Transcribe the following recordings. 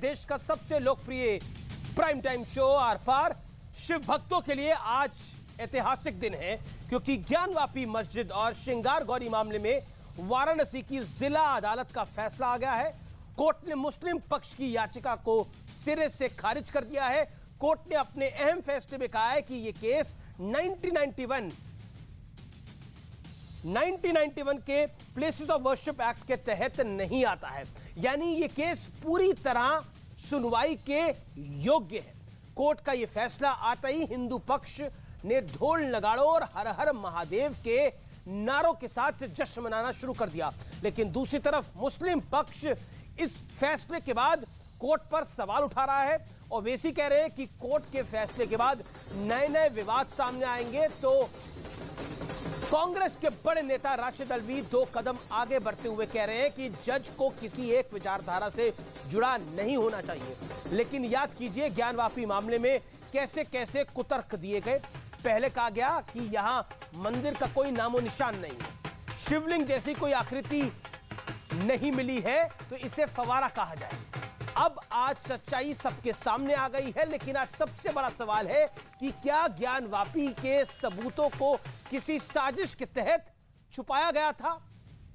देश का सबसे लोकप्रिय प्राइम टाइम शो आर पार। शिव भक्तों के लिए आज ऐतिहासिक दिन है क्योंकि ज्ञानवापी मस्जिद और श्रृंगार गौरी मामले में वाराणसी की जिला अदालत का फैसला आ गया है। कोर्ट ने मुस्लिम पक्ष की याचिका को सिरे से खारिज कर दिया है। कोर्ट ने अपने अहम फैसले में कहा है कि यह केस 1991 के प्लेसेस ऑफ वर्शिप एक्ट के तहत नहीं आता है, यानी यह केस पूरी तरह सुनवाई के योग्य है। कोर्ट का यह फैसला आता ही हिंदू पक्ष ने ढोल नगाड़ों और हर हर महादेव के नारों के साथ जश्न मनाना शुरू कर दिया, लेकिन दूसरी तरफ मुस्लिम पक्ष इस फैसले के बाद कोर्ट पर सवाल उठा रहा है और वैसी कह रहे हैं कि कोर्ट के फैसले के बाद नए नए विवाद सामने आएंगे तो कांग्रेस के बड़े नेता राशिद अल्वी 2 कदम आगे बढ़ते हुए कह रहे हैं कि जज को किसी एक विचारधारा से जुड़ा नहीं होना चाहिए। लेकिन याद कीजिए ज्ञानवापी मामले में कैसे कैसे कुतर्क दिए गए। पहले कहा गया कि यहां मंदिर का कोई नामो निशान नहीं है, शिवलिंग जैसी कोई आकृति नहीं मिली है तो इसे फवारा कहा जाए। अब आज सच्चाई सबके सामने आ गई है, लेकिन आज सबसे बड़ा सवाल है कि क्या ज्ञानवापी के सबूतों को किसी साजिश के तहत छुपाया गया था।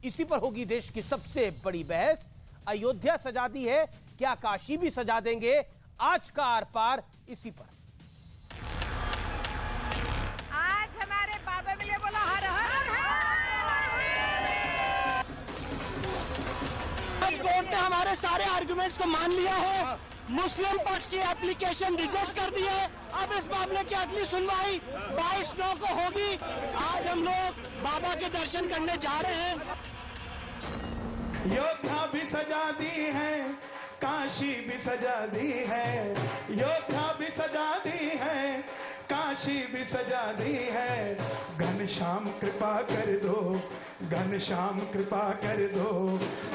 इसी पर होगी देश की सबसे बड़ी बहस। अयोध्या सजा दी है, क्या काशी भी सजा देंगे? आज का आर पार इसी पर। आज हमारे बाबा मिले बोला हर हर कोर्ट ने हमारे सारे आर्गुमेंट्स को मान लिया है, मुस्लिम पक्ष की एप्लीकेशन रिजेक्ट कर दी है। अब इस मामले की अगली सुनवाई 22/9 को होगी। आज हम लोग बाबा के दर्शन करने जा रहे हैं। योद्धा भी सजा दी है, काशी भी सजा दी है, योद्धा भी सजा दी है, काशी भी सजा दी है। घनश्याम कृपा कर दो, घनश्याम कृपा कर दो,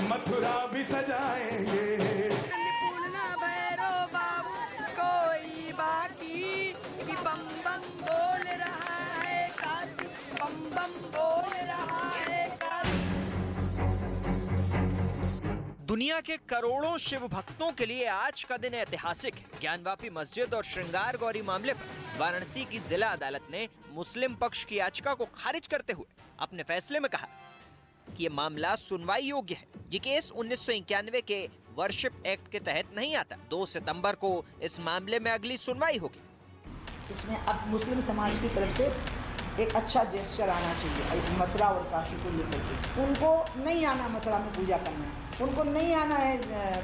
मथुरा भी सजाएंगे। अन्नपूर्णा भैरव बाबू कोई बाकी कि बम बम बोल रहा है काशी, बम बम बोल रहा है काशी। दुनिया के करोड़ों शिव भक्तों के लिए आज का दिन ऐतिहासिक है। ज्ञानवापी मस्जिद और श्रृंगार गौरी मामले पर वाराणसी की जिला अदालत ने मुस्लिम पक्ष की याचिका को खारिज करते हुए अपने फैसले में कहा कि ये मामला सुनवाई योग्य है। ये केस 1991 के वर्शिप एक्ट के तहत नहीं आता। 2 सितंबर को इस मामले में अगली सुनवाई होगी। इसमें अब मुस्लिम समाज की तरफ से एक अच्छा जेस्चर आना चाहिए मथुरा और काशी को लेकर के। उनको नहीं आना मथुरा में पूजा करने, उनको नहीं आना है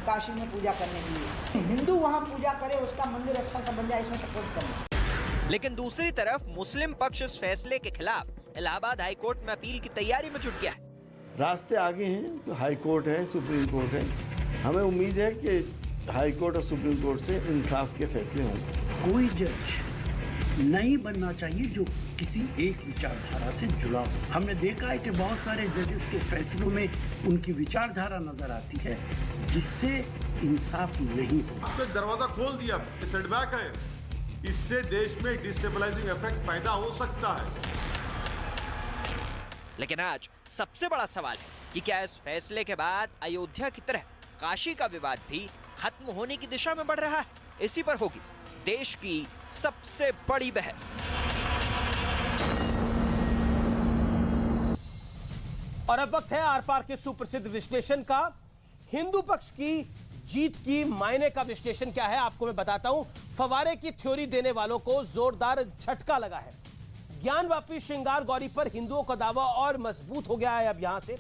काशी में पूजा करने के लिए। हिंदू वहाँ पूजा करे, उसका मंदिर अच्छा सा बन जाए, इसमें सपोर्ट करना। लेकिन दूसरी तरफ मुस्लिम पक्ष इस फैसले के खिलाफ इलाहाबाद हाई कोर्ट में अपील की तैयारी में जुट गया है। रास्ते आगे हैं, हाई कोर्ट है, सुप्रीम कोर्ट है। हमें उम्मीद है कि हाई कोर्ट और सुप्रीम कोर्ट से इंसाफ के फैसले होंगे। कोई जज नहीं बनना चाहिए जो किसी एक विचारधारा से जुड़ा हो। हमने देखा है कि बहुत सारे जजेस के फैसलों में उनकी विचारधारा नजर आती है जिससे इंसाफ नहीं होता। तो दरवाजा खोल दिया, सेटबैक है, इससे देश में डिस्टेबलाइजिंग इफेक्ट पैदा हो सकता है। लेकिन आज सबसे बड़ा सवाल है कि क्या इस फैसले के बाद अयोध्या की तरह काशी का विवाद भी खत्म होने की दिशा में बढ़ रहा है। इसी पर होगी देश की सबसे बड़ी बहस। और अब वक्त है आर पार के सुप्रसिद्ध विश्लेषण का। हिंदू पक्ष की जीत की मायने का विश्लेषण क्या है आपको मैं बताता हूं। फवारे की थ्योरी देने वालों को जोरदार झटका लगा है। ज्ञानवापी श्रृंगार गौरी पर हिंदुओं का दावा और मजबूत हो गया है। अब यहां से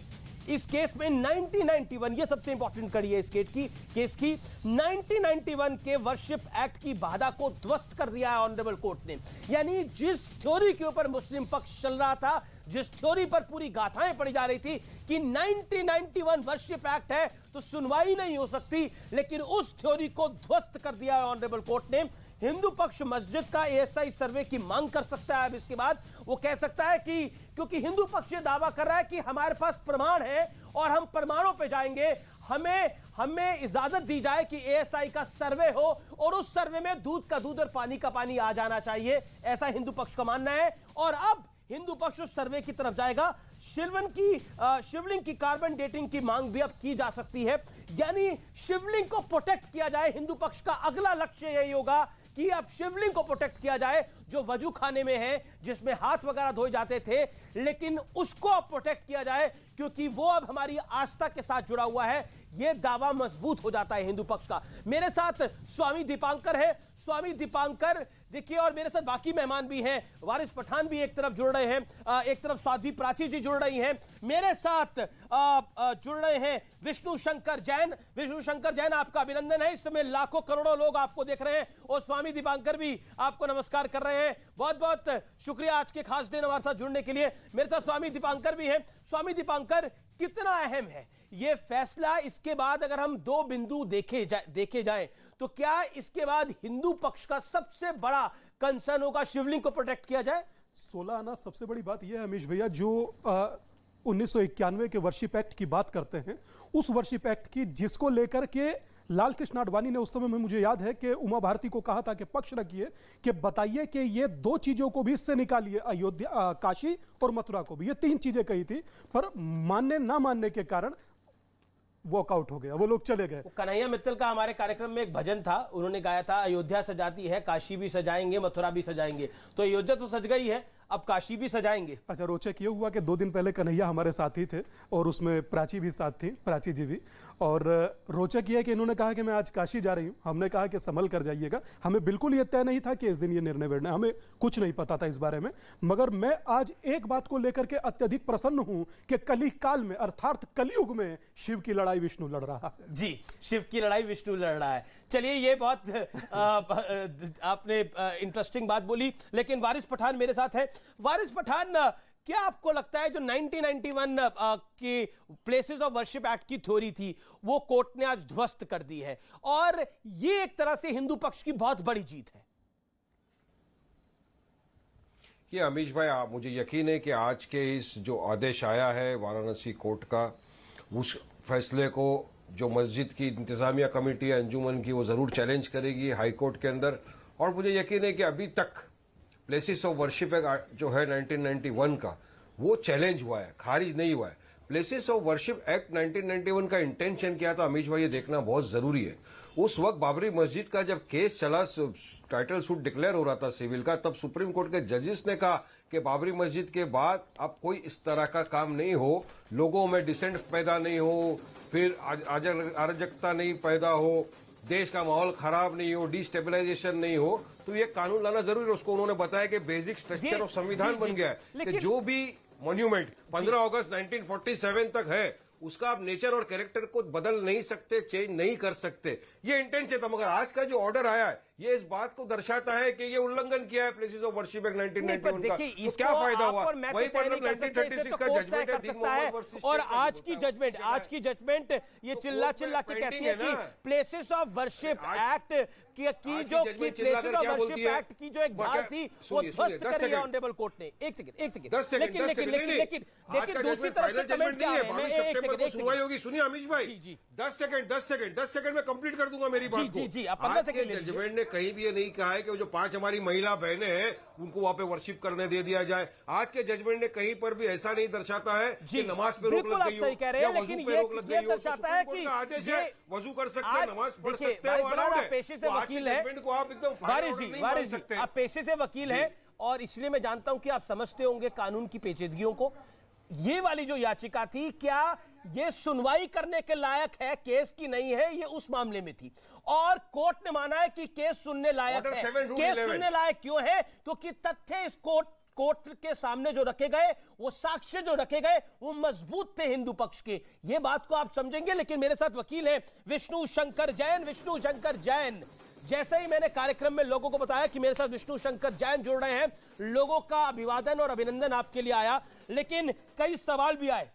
इस केस में 1991, ये सबसे इंपॉर्टेंट कड़ी है इस केस की 1991 के वर्शिप एक्ट की बाधा को ध्वस्त कर दिया है ऑनरेबल कोर्ट ने। यानी जिस थ्योरी के ऊपर मुस्लिम पक्ष चल रहा था, जिस थ्योरी पर पूरी गाथाएं पड़ी जा रही थी कि 1991 वर्शिप एक्ट है तो सुनवाई नहीं हो सकती, लेकिन उस थ्योरी को ध्वस्त कर दिया है ऑनरेबल कोर्ट ने। हिंदू पक्ष मस्जिद का एएसआई सर्वे की मांग कर सकता है। अब इसके बाद वो कह सकता है कि क्योंकि हिंदू पक्ष ये दावा कर रहा है कि हमारे पास प्रमाण है और हम प्रमाणों पे जाएंगे, हमें इजाजत दी जाए कि एएसआई का सर्वे हो और उस सर्वे में दूध का दूध और पानी का पानी आ जाना चाहिए, ऐसा हिंदू पक्ष का मानना है। और अब हिंदू पक्ष उस सर्वे की तरफ जाएगा शिवलिंग की कार्बन डेटिंग की मांग भी अब की जा सकती है। यानी शिवलिंग को प्रोटेक्ट किया जाए। हिंदू पक्ष का अगला लक्ष्य यही होगा कि अब शिवलिंग को प्रोटेक्ट किया जाए, जो वजू खाने में है, जिसमें हाथ वगैरह धोए जाते थे, लेकिन उसको अब प्रोटेक्ट किया जाए क्योंकि वो अब हमारी आस्था के साथ जुड़ा हुआ है। यह दावा मजबूत हो जाता है हिंदू पक्ष का। मेरे साथ स्वामी दीपांकर है। स्वामी दीपांकर देखिए, और मेरे साथ बाकी मेहमान भी हैं। वारिस पठान भी एक तरफ जुड़ रहे हैं, एक तरफ साध्वी प्राची जी जुड़ रही हैं। मेरे साथ जुड़ रहे हैं विष्णु शंकर जैन। विष्णु शंकर जैन, आपका अभिनंदन है। इस समय लाखों करोड़ों लोग आपको देख रहे हैं और स्वामी दीपांकर भी आपको नमस्कार कर रहे हैं। बहुत बहुत शुक्रिया आज के खास दिन हमारे साथ जुड़ने के लिए। मेरे साथ स्वामी दीपांकर भी हैं। स्वामी दीपांकर, कितना अहम है यह फैसला? इसके बाद अगर हम दो बिंदु देखे जाएं तो क्या इसके बाद हिंदू पक्ष का सबसे बड़ा कंसर्न होगा शिवलिंग को प्रोटेक्ट किया जाए? 16 आना सबसे बड़ी बात यह है अमीश भैया, जो 1991 के वर्शिप एक्ट की बात करते हैं, उस वर्शिप एक्ट की जिसको लेकर के लाल कृष्ण आडवाणी ने उस समय में, मुझे याद है कि उमा भारती को कहा था कि पक्ष रखिए, कि बताइए कि ये दो चीजों को भी इससे निकालिए, अयोध्या, काशी और मथुरा को भी। ये तीन चीजें कही थी, पर मानने ना मानने के कारण वॉकआउट हो गया, वो लोग चले गए। कन्हैया मित्तल का हमारे कार्यक्रम में एक भजन था, उन्होंने गाया था, अयोध्या सजाती है, काशी भी सजाएंगे, मथुरा भी सजाएंगे। तो अयोध्या तो सज गई है, अब काशी भी सजाएंगे। अच्छा, रोचक ये हुआ कि 2 दिन पहले कन्हैया हमारे साथ ही थे और उसमें प्राची भी साथ थी, प्राची जी भी। और रोचक ये है कि इन्होंने कहा कि मैं आज काशी जा रही हूँ। हमने कहा कि संभल कर जाइएगा। हमें बिल्कुल ये तय नहीं था कि इस दिन ये निर्णय लेना, हमें कुछ नहीं पता था इस बारे में। मगर मैं आज एक बात को लेकर के अत्यधिक प्रसन्न हूं कि कली काल में, अर्थात कलयुग में, शिव की लड़ाई विष्णु लड़ रहा है। जी, शिव की लड़ाई विष्णु लड़ रहा है। चलिए, ये बहुत आपने इंटरेस्टिंग बात बोली। लेकिन वारिस पठान मेरे साथ है। वारिस पठान, क्या आपको लगता है जो 1991 की प्लेसेस ऑफ वर्शिप एक्ट की थ्योरी थी, वो कोर्ट ने आज ध्वस्त कर दी है, और ये एक तरह से हिंदू पक्ष की बहुत बड़ी जीत है? ये अमीश भाई, मुझे यकीन है कि आज के इस जो आदेश आया है वाराणसी कोर्ट का, उस फैसले को जो मस्जिद की इंतजामिया कमेटी है अंजुमन की, वो जरूर चैलेंज करेगी हाई कोर्ट के अंदर। और मुझे यकीन है कि अभी तक प्लेसेस ऑफ वर्शिप एक्ट जो है 1991 का, वो चैलेंज हुआ है, खारिज नहीं हुआ है। प्लेसेस ऑफ वर्शिप एक्ट 1991 का इंटेंशन क्या था अमीश भाई, ये देखना बहुत जरूरी है। उस वक्त बाबरी मस्जिद का जब केस चला, टाइटल सूट डिक्लेयर हो रहा था सिविल का, तब सुप्रीम कोर्ट के जजेस ने कहा कि बाबरी मस्जिद के बाद अब कोई इस तरह का काम नहीं हो, लोगों में डिसेंट पैदा नहीं हो, फिर अराजकता नहीं पैदा हो, देश का माहौल खराब नहीं हो, डिस्टेबलाइजेशन नहीं हो, तो ये कानून लाना जरूरी है। उसको उन्होंने बताया कि बेसिक स्ट्रक्चर ऑफ संविधान बन गया है कि जो भी मॉन्यूमेंट 15 अगस्त 1947 तक है, उसका आप नेचर और कैरेक्टर को बदल नहीं सकते, चेंज नहीं कर सकते। ये इंटेंशन था। मगर आज का जो ऑर्डर आया है, ये इस बात को दर्शाता है कि ये उल्लंघन किया है प्लेसेस ऑफ वर्शिप एक्ट 1991 का। तो क्या फायदा हुआ? वही पर 1936 का जजमेंट है। और आज की जजमेंट ये चिल्ला के कहती है कि प्लेसेस ऑफ वर्शिप एक्ट की जो प्लेसेस ऑफ वर्शिप एक्ट की जो एक बात थी, वो ध्वस्त कर रही है ऑनरेबल कोर्ट ने। एक सेकंड, लेकिन देखिए दूसरी तरफ से कमेंट क्या है। मैं एक सेकंड सुनवाई होगी, सुनिए अमीश भाई, 10 सेकंड में कंप्लीट कर दूंगा मेरी बात को। जी, आप 15 सेकंड ले जजमेंट ने कहीं भी ये नहीं कहा है कि वो जो 5 हमारी महिला बहनें हैं उनको वहां पे वर्शिप करने दे दिया जाए। आज के जजमेंट ने कहीं पर भी ऐसा नहीं दर्शाता है कि नमाज पे रोक लग गई हो, या वजू पे रोक लग गई हो। दर्शाता है कि आदेश है, वजू कर सकते हैं, नमाज पढ़ सकते हैं। पेशे से वकील है वारिस जी, आप पेशे से वकील हैं, और इसलिए मैं जानता हूं कि आप समझते होंगे कानून की पेचीदगियों को। ये वाली जो याचिका थी, क्या ये सुनवाई करने के लायक है? केस की नहीं है, ये उस मामले में थी, और कोर्ट ने माना है कि केस सुनने लायक है। केस सुनने लायक क्यों है? क्योंकि तथ्य इस कोर्ट के सामने जो रखे गए, वो साक्ष्य जो रखे गए, वो मजबूत थे हिंदू पक्ष के। ये बात को आप समझेंगे। लेकिन मेरे साथ वकील हैं विष्णु शंकर जैन। विष्णु शंकर जैन, जैसे ही मैंने कार्यक्रम में लोगों को बताया कि मेरे साथ विष्णु शंकर जैन जुड़ रहे हैं, लोगों का अभिवादन और अभिनंदन आपके लिए आया, लेकिन कई सवाल भी आए।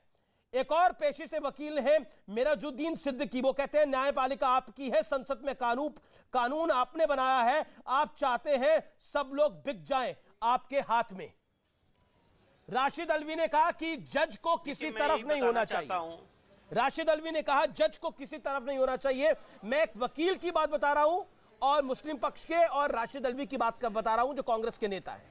एक और पेशे से वकील हैं मेराजुद्दीन सिद्दीकी। वो कहते हैं न्यायपालिका आपकी है, संसद में कानून आपने बनाया है, आप चाहते हैं सब लोग बिक जाएं आपके हाथ में। राशिद अलवी ने कहा कि जज को किसी तरफ नहीं होना चाहिए। राशिद अलवी ने कहा जज को किसी तरफ नहीं होना चाहिए। मैं एक वकील की बात बता रहा हूं, और मुस्लिम पक्ष के, और राशिद अलवी की बात बता रहा हूं जो कांग्रेस के नेता हैं।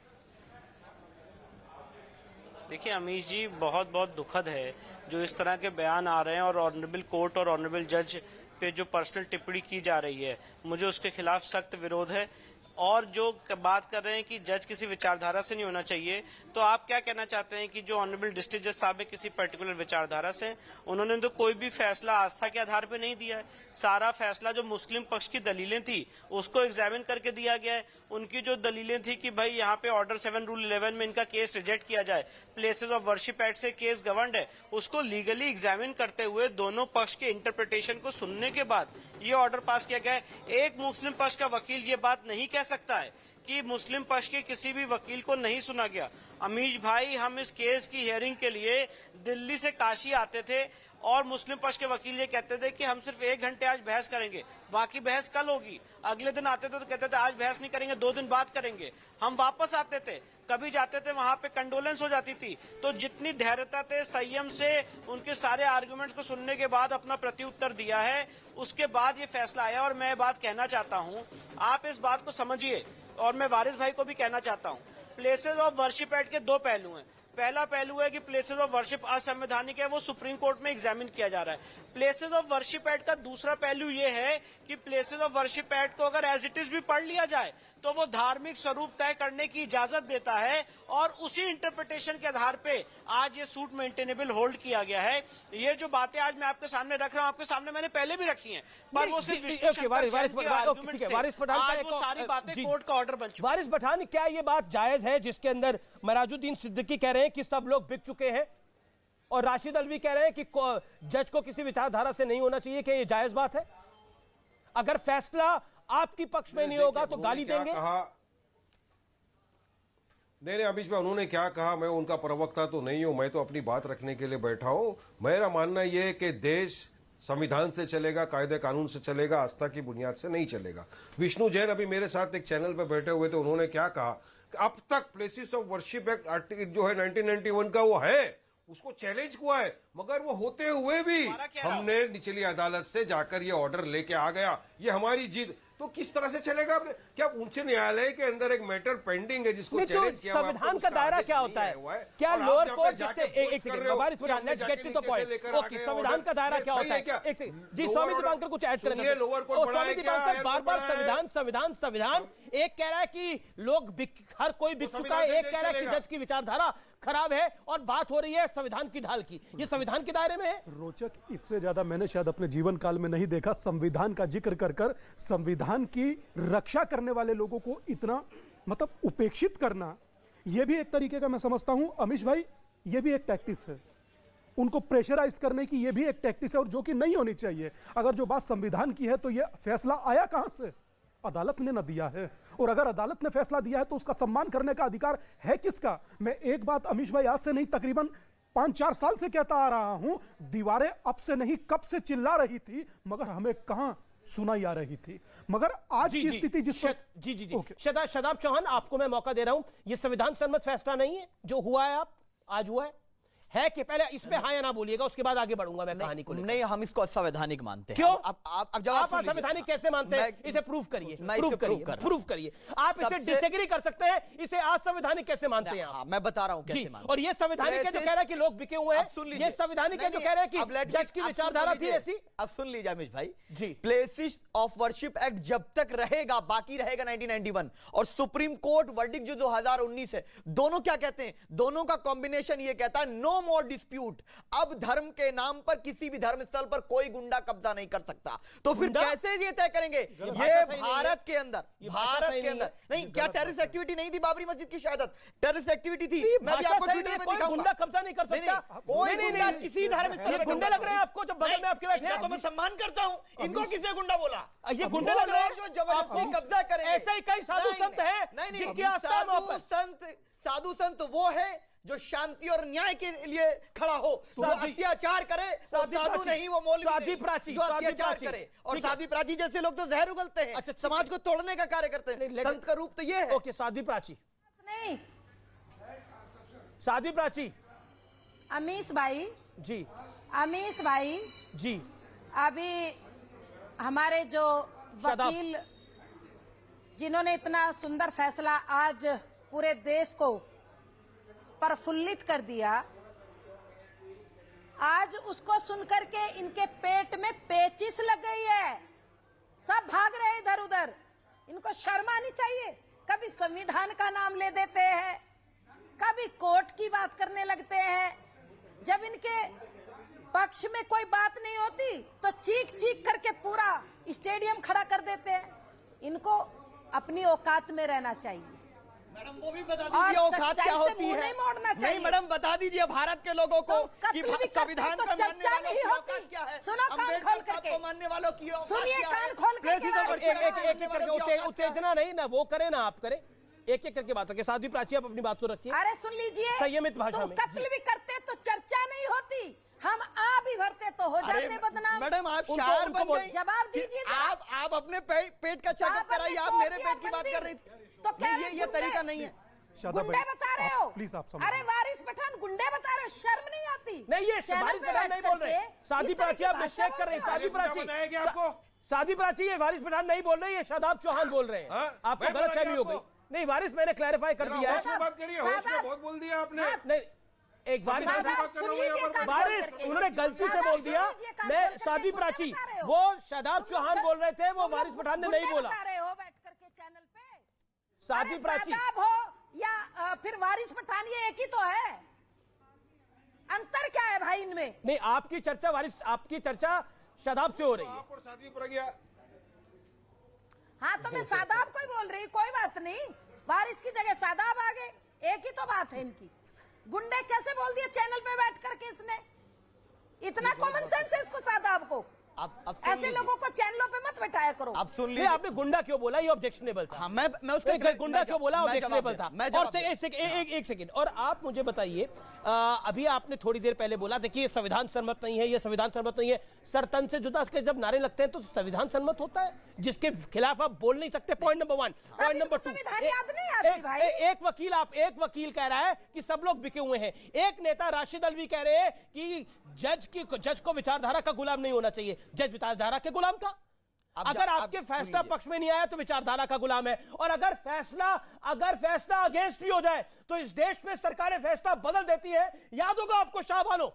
देखिए अमीश जी, बहुत बहुत दुखद है जो इस तरह के बयान आ रहे हैं और ऑनरेबल कोर्ट और ऑनरेबल जज पे जो पर्सनल टिप्पणी की जा रही है, मुझे उसके खिलाफ सख्त विरोध है। और जो बात कर रहे हैं कि जज किसी विचारधारा से नहीं होना चाहिए, तो आप क्या कहना चाहते हैं कि जो ऑनरेबल डिस्ट्रिक्ट जज साहब है किसी पर्टिकुलर विचारधारा से? उन्होंने तो कोई भी फैसला आस्था के आधार पे नहीं दिया है। सारा फैसला जो मुस्लिम पक्ष की दलीलें थी उसको एग्जामिन करके दिया गया है। उनकी जो दलीलें थी कि भाई यहाँ पे ऑर्डर 7 रूल 11 में इनका केस रिजेक्ट किया जाए, प्लेसेस ऑफ वर्शिप एक्ट से केस गवर्नड है, उसको लीगली एग्जामिन करते हुए दोनों पक्ष के इंटरप्रिटेशन को सुनने के बाद ये ऑर्डर पास किया गया है। एक मुस्लिम पक्ष का वकील ये बात नहीं कह सकता है कि मुस्लिम पक्ष के किसी भी वकील को नहीं सुना गया। अमीश भाई, हम इस केस की हियरिंग के लिए दिल्ली से काशी आते थे और मुस्लिम पक्ष के वकील ये कहते थे कि हम सिर्फ 1 घंटे आज बहस करेंगे, बाकी बहस कल होगी। अगले दिन आते थे तो कहते थे आज बहस नहीं करेंगे, 2 दिन बाद करेंगे। हम वापस आते थे, कभी जाते थे वहां पे कंडोलेंस हो जाती थी। तो जितनी धैर्यता से, संयम से उनके सारे आर्गुमेंट्स को सुनने के बाद अपना प्रत्युत्तर दिया है, उसके बाद ये फैसला आया। और मैं बात कहना चाहता हूँ, आप इस बात को समझिए, और मैं वारिस भाई को भी कहना चाहता हूँ, प्लेसेस ऑफ वर्शिप एक्ट के 2 पहलू हैं। पहला पहलू है कि प्लेसेस ऑफ वर्शिप असंवैधानिक है, वो सुप्रीम कोर्ट में एग्जामिन किया जा रहा है। प्लेसेस ऑफ वर्शिप एक्ट का दूसरा पहलू ये है कि प्लेसेस ऑफ वर्शिप एक्ट को अगर एज इट इज भी पढ़ लिया जाए तो वो धार्मिक स्वरूप तय करने की इजाजत देता है, और उसी इंटरप्रिटेशन के आधार पे आज ये सूट मेंटेनेबल होल्ड किया गया है। ये जो बातें आज मैं आपके सामने रख रहा हूँ, आपके सामने मैंने पहले भी रखी हैं, पर वो सिर्फ सारी बातें कोर्ट का ऑर्डर बन चुका है। वारिस पठान, क्या ये बात जायज है जिसके अंदर मराजुद्दीन सिद्दीकी कह रहे हैं कि सब लोग बिक चुके हैं, और राशिद अलवी कह रहे हैं कि जज को किसी विचारधारा से नहीं होना चाहिए? क्या ये जायज बात है? अगर फैसला आपकी पक्ष में नहीं होगा तो गाली देंगे? नहीं, अमीश भाई, उन्होंने क्या कहा, मैं उनका प्रवक्ता तो नहीं हूं, मैं तो अपनी बात रखने के लिए बैठा हूं। मेरा मानना यह है कि देश संविधान से चलेगा, कायदे कानून से चलेगा, आस्था की बुनियाद से नहीं चलेगा। विष्णु जैन अभी मेरे साथ एक चैनल पर बैठे हुए थे, उन्होंने क्या कहा, अब तक प्लेसेस ऑफ वर्शिप एक्ट जो है 1991 का वो है, उसको चैलेंज हुआ है, मगर वो होते हुए भी हमने निचली अदालत से जाकर ये ऑर्डर लेके आ गया। ये हमारी जीत। तो किस तरह से चलेगा? क्या उच्च न्यायालय के अंदर एक मैटर पेंडिंग है जिसको चैलेंज किया? संविधान का दायरा क्या होता है? क्या लोअर कोर्ट संविधान का दायरा क्या होता है? जी, स्वामी दीपांकर कुछ ऐड करेंगे। स्वामी दीपांकर बार बार संविधान संविधान संविधान, एक कह रहा है कि लोग हर कोई बिक चुका है, एक कह रहा है कि जज की विचारधारा खराब है, और बात हो रही है संविधान की ढाल की। ये संविधान के दायरे में है। रोचक, इससे ज्यादा मैंने शायद अपने जीवन काल में नहीं देखा। संविधान का जिक्र कर संविधान की रक्षा करने वाले लोगों को इतना मतलब उपेक्षित करना, यह भी एक तरीके का मैं समझता हूं अमीश भाई, यह भी एक टैक्टिस है। उनको प्रेशराइज करने की यह भी एक टैक्टिस है, और जो कि नहीं होनी चाहिए। अगर जो बात संविधान की है तो यह फैसला आया कहां से? अदालत ने न दिया है, और अगर अदालत ने फैसला दिया है तो उसका सम्मान करने का अधिकार है किसका? मैं एक बात अमीश भाई आज से नहीं, तकरीबन 5-4 साल से कहता आ रहा हूं, दीवारें अब से नहीं कब से चिल्ला रही थी, मगर हमें कहां सुनाई आ रही थी। मगर आज की स्थिति जिस जी शदाब चौहान, आपको मैं मौका दे रहा हूं। यह संविधान सम्मत फैसला नहीं है जो हुआ है, आज हुआ है कि पहले इस पे हाँ या ना बोलिएगा, उसके बाद आगे बढ़ूंगा मैं कहानी को। नहीं, हम इसको असंवैधानिक मानते हैं। क्यों? अब जब आप असंवैधानिक कैसे मानते हैं? इसे प्रूफ करिए, प्रूफ करिए। आप इसे डिसएग्री कर सकते हैं, इसे असंवैधानिक कैसे मानते हैं आप? मैं बता रहा हूं कैसे मानते हैं। और ये संवैधानिक है जो कह रहा है कि लोग बिके हुए हैं, ये संवैधानिक है जो कह रहा है कि जज की विचारधारा थी ऐसी। अब सुन लीजिए अमीश भाई जी, प्लेसेस ऑफ वर्शिप एक्ट जब तक रहेगा, बाकी रहेगा 1991, और सुप्रीम कोर्ट वर्डिक्ट जो 2019 है, दोनों क्या कहते हैं? दोनों का कॉम्बिनेशन ये कहता है नो मोर डिस्प्यूट। अब धर्म के नाम पर किसी भी धर्म स्थल पर कोई गुंडा कब्जा नहीं कर सकता। तो फिर कैसे ये तय करेंगे? ये भारत के अंदर नहीं, क्या टेररिस्ट एक्टिविटी नहीं थी? बाबरी मस्जिद की शहादत टेररिस्ट एक्टिविटी थी। मैं भी आपको ट्विटर पे दिखाऊंगा। गुंडा कब्जा नहीं कर सकता। कोई गुंडा किसी धर्म स्थल पर गुंडे लग रहे हैं आपको, जब बगल में आपके बैठे हैं। तो मैं सम्मान करता हूं। इनको किसने गुंडा बोला? ये गुंडे लग रहे हैं जो जबरदस्ती कब्जा करेंगे। ऐसे ही कई साधु संत हैं जिनकी आस्था में साधु संत वो है जो शांति और न्याय के लिए खड़ा हो, जो अत्याचार करे, और साधु नहीं वो मौलवी जो अत्याचार करे। और साध्वी प्राची जैसे लोग तो जहर उगलते हैं, समाज को तोड़ने का कार्य करते हैं। संत का रूप तो ये है। ओके, साध्वी प्राची नहीं, साध्वी प्राची। अमीश भाई जी, अमीश भाई जी, अभी हमारे जो वकील जिन्होंने इतना सुंदर फैसला आज पूरे देश को प्रफुल्लित कर दिया। आज उसको सुनकर के इनके पेट में पेचिश लग गई है, सब भाग रहे इधर उधर। इनको शर्म आनी चाहिए। कभी संविधान का नाम ले देते हैं, कभी कोर्ट की बात करने लगते हैं। जब इनके पक्ष में कोई बात नहीं होती तो चीख चीख करके पूरा स्टेडियम खड़ा कर देते हैं। इनको अपनी औकात में रहना चाहिए। मैडम वो भी बता दीजिए औकात क्या होती है। नहीं मोड़ना चाहिए। नहीं मैडम बता दीजिए भारत के लोगों को कि संविधान तो पे मानने चर्चा वालों नहीं की होती। औकात क्या है। सुनो कान खोल करके, मानने वालों की औकात सुनिए क्या है? कान खोल करके। उत्तेजना नहीं ना, वो करे ना आप करें, एक एक करके बात करके। साध्वी प्राची आप अपनी बात को रखिए। अरे सुन लीजिए, संयमित भाषा में। कत्ल भी करते तो चर्चा नहीं होती, हम आ भी भरते तो हो जाते बदनाम। मैडम आप शायर बन गई। जवाब दीजिए। आप अपने पेट का चेकअप कराइए। आप मेरे पेट की बात कर रही थी तो ये तरीका नहीं है। गुंडे बता रहे हो। प्लीज आप अरे वारिस पठान गुंडे बता रहे हो, शर्म नहीं आती? नहीं, ये वारिस पठान नहीं बोल रहे। साध्वी प्राची आप मिस्टेक कर रहे हैं। साध्वी प्राची, साध्वी प्राची ये वारिस पठान नहीं बोल रहे, ये शादाब चौहान बोल रहे हैं। आपको गलतफहमी हो गई। नहीं वारिस मैंने क्लैरिफाई कर दिया है। बात करिए, होश में बहुत बोल दिया आपने। नहीं एक वारिस उन्होंने गलती से बोल दिया। मैं साध्वी प्राची, वो शादाब चौहान बोल रहे थे, वो वारिस पठान ने नहीं बोला। बैठ करके चैनल पे साध्वी प्राची हो या फिर वारिस पठान, ये एक ही तो है। अंतर क्या है भाई इनमें? नहीं, आपकी चर्चा आपकी चर्चा शादाब से हो रही है। साध्वी प्रज्ञा, हाँ तो मैं सादाब को ही बोल रही, कोई बात नहीं। वारिस की जगह सादाब आ गए, एक ही तो बात है इनकी। गुंडे कैसे बोल दिए चैनल पे बैठ करके इसने? इतना कॉमन सेंस है इसको सादाब को। ऐसे लोगों को चैनलों पे मत बैठाया करो। अब सुन लीजिए, आपने गुंडा क्यों बोला, ये ऑब्जेक्शनेबल था। हाँ, मैं उसका गुंडा क्यों बोला, ऑब्जेक्शनेबल था। और एक सेकंड, और आप मुझे बताइए, अभी आपने थोड़ी देर पहले बोला देखिए संविधान सम्मत नहीं है, ये संविधान सम्मत नहीं है। सरतन से जुदा के जब नारे लगते हैं तो संविधान सम्मत होता है, जिसके खिलाफ आप बोल नहीं सकते। Point number 1। पॉइंट नंबर 2, एक वकील कह रहा है कि सब लोग बिके हुए हैं। एक नेता राशिद अलवी कह रहे हैं कि जज को विचारधारा का गुलाम नहीं होना चाहिए। जज विचारधारा के गुलाम था। अगर आपके फैसला पक्ष में नहीं आया तो विचारधारा का गुलाम है। और अगर फैसला अगेंस्ट भी हो जाए तो इस देश में सरकारें फैसला बदल देती है। याद होगा आपको शाहबानो,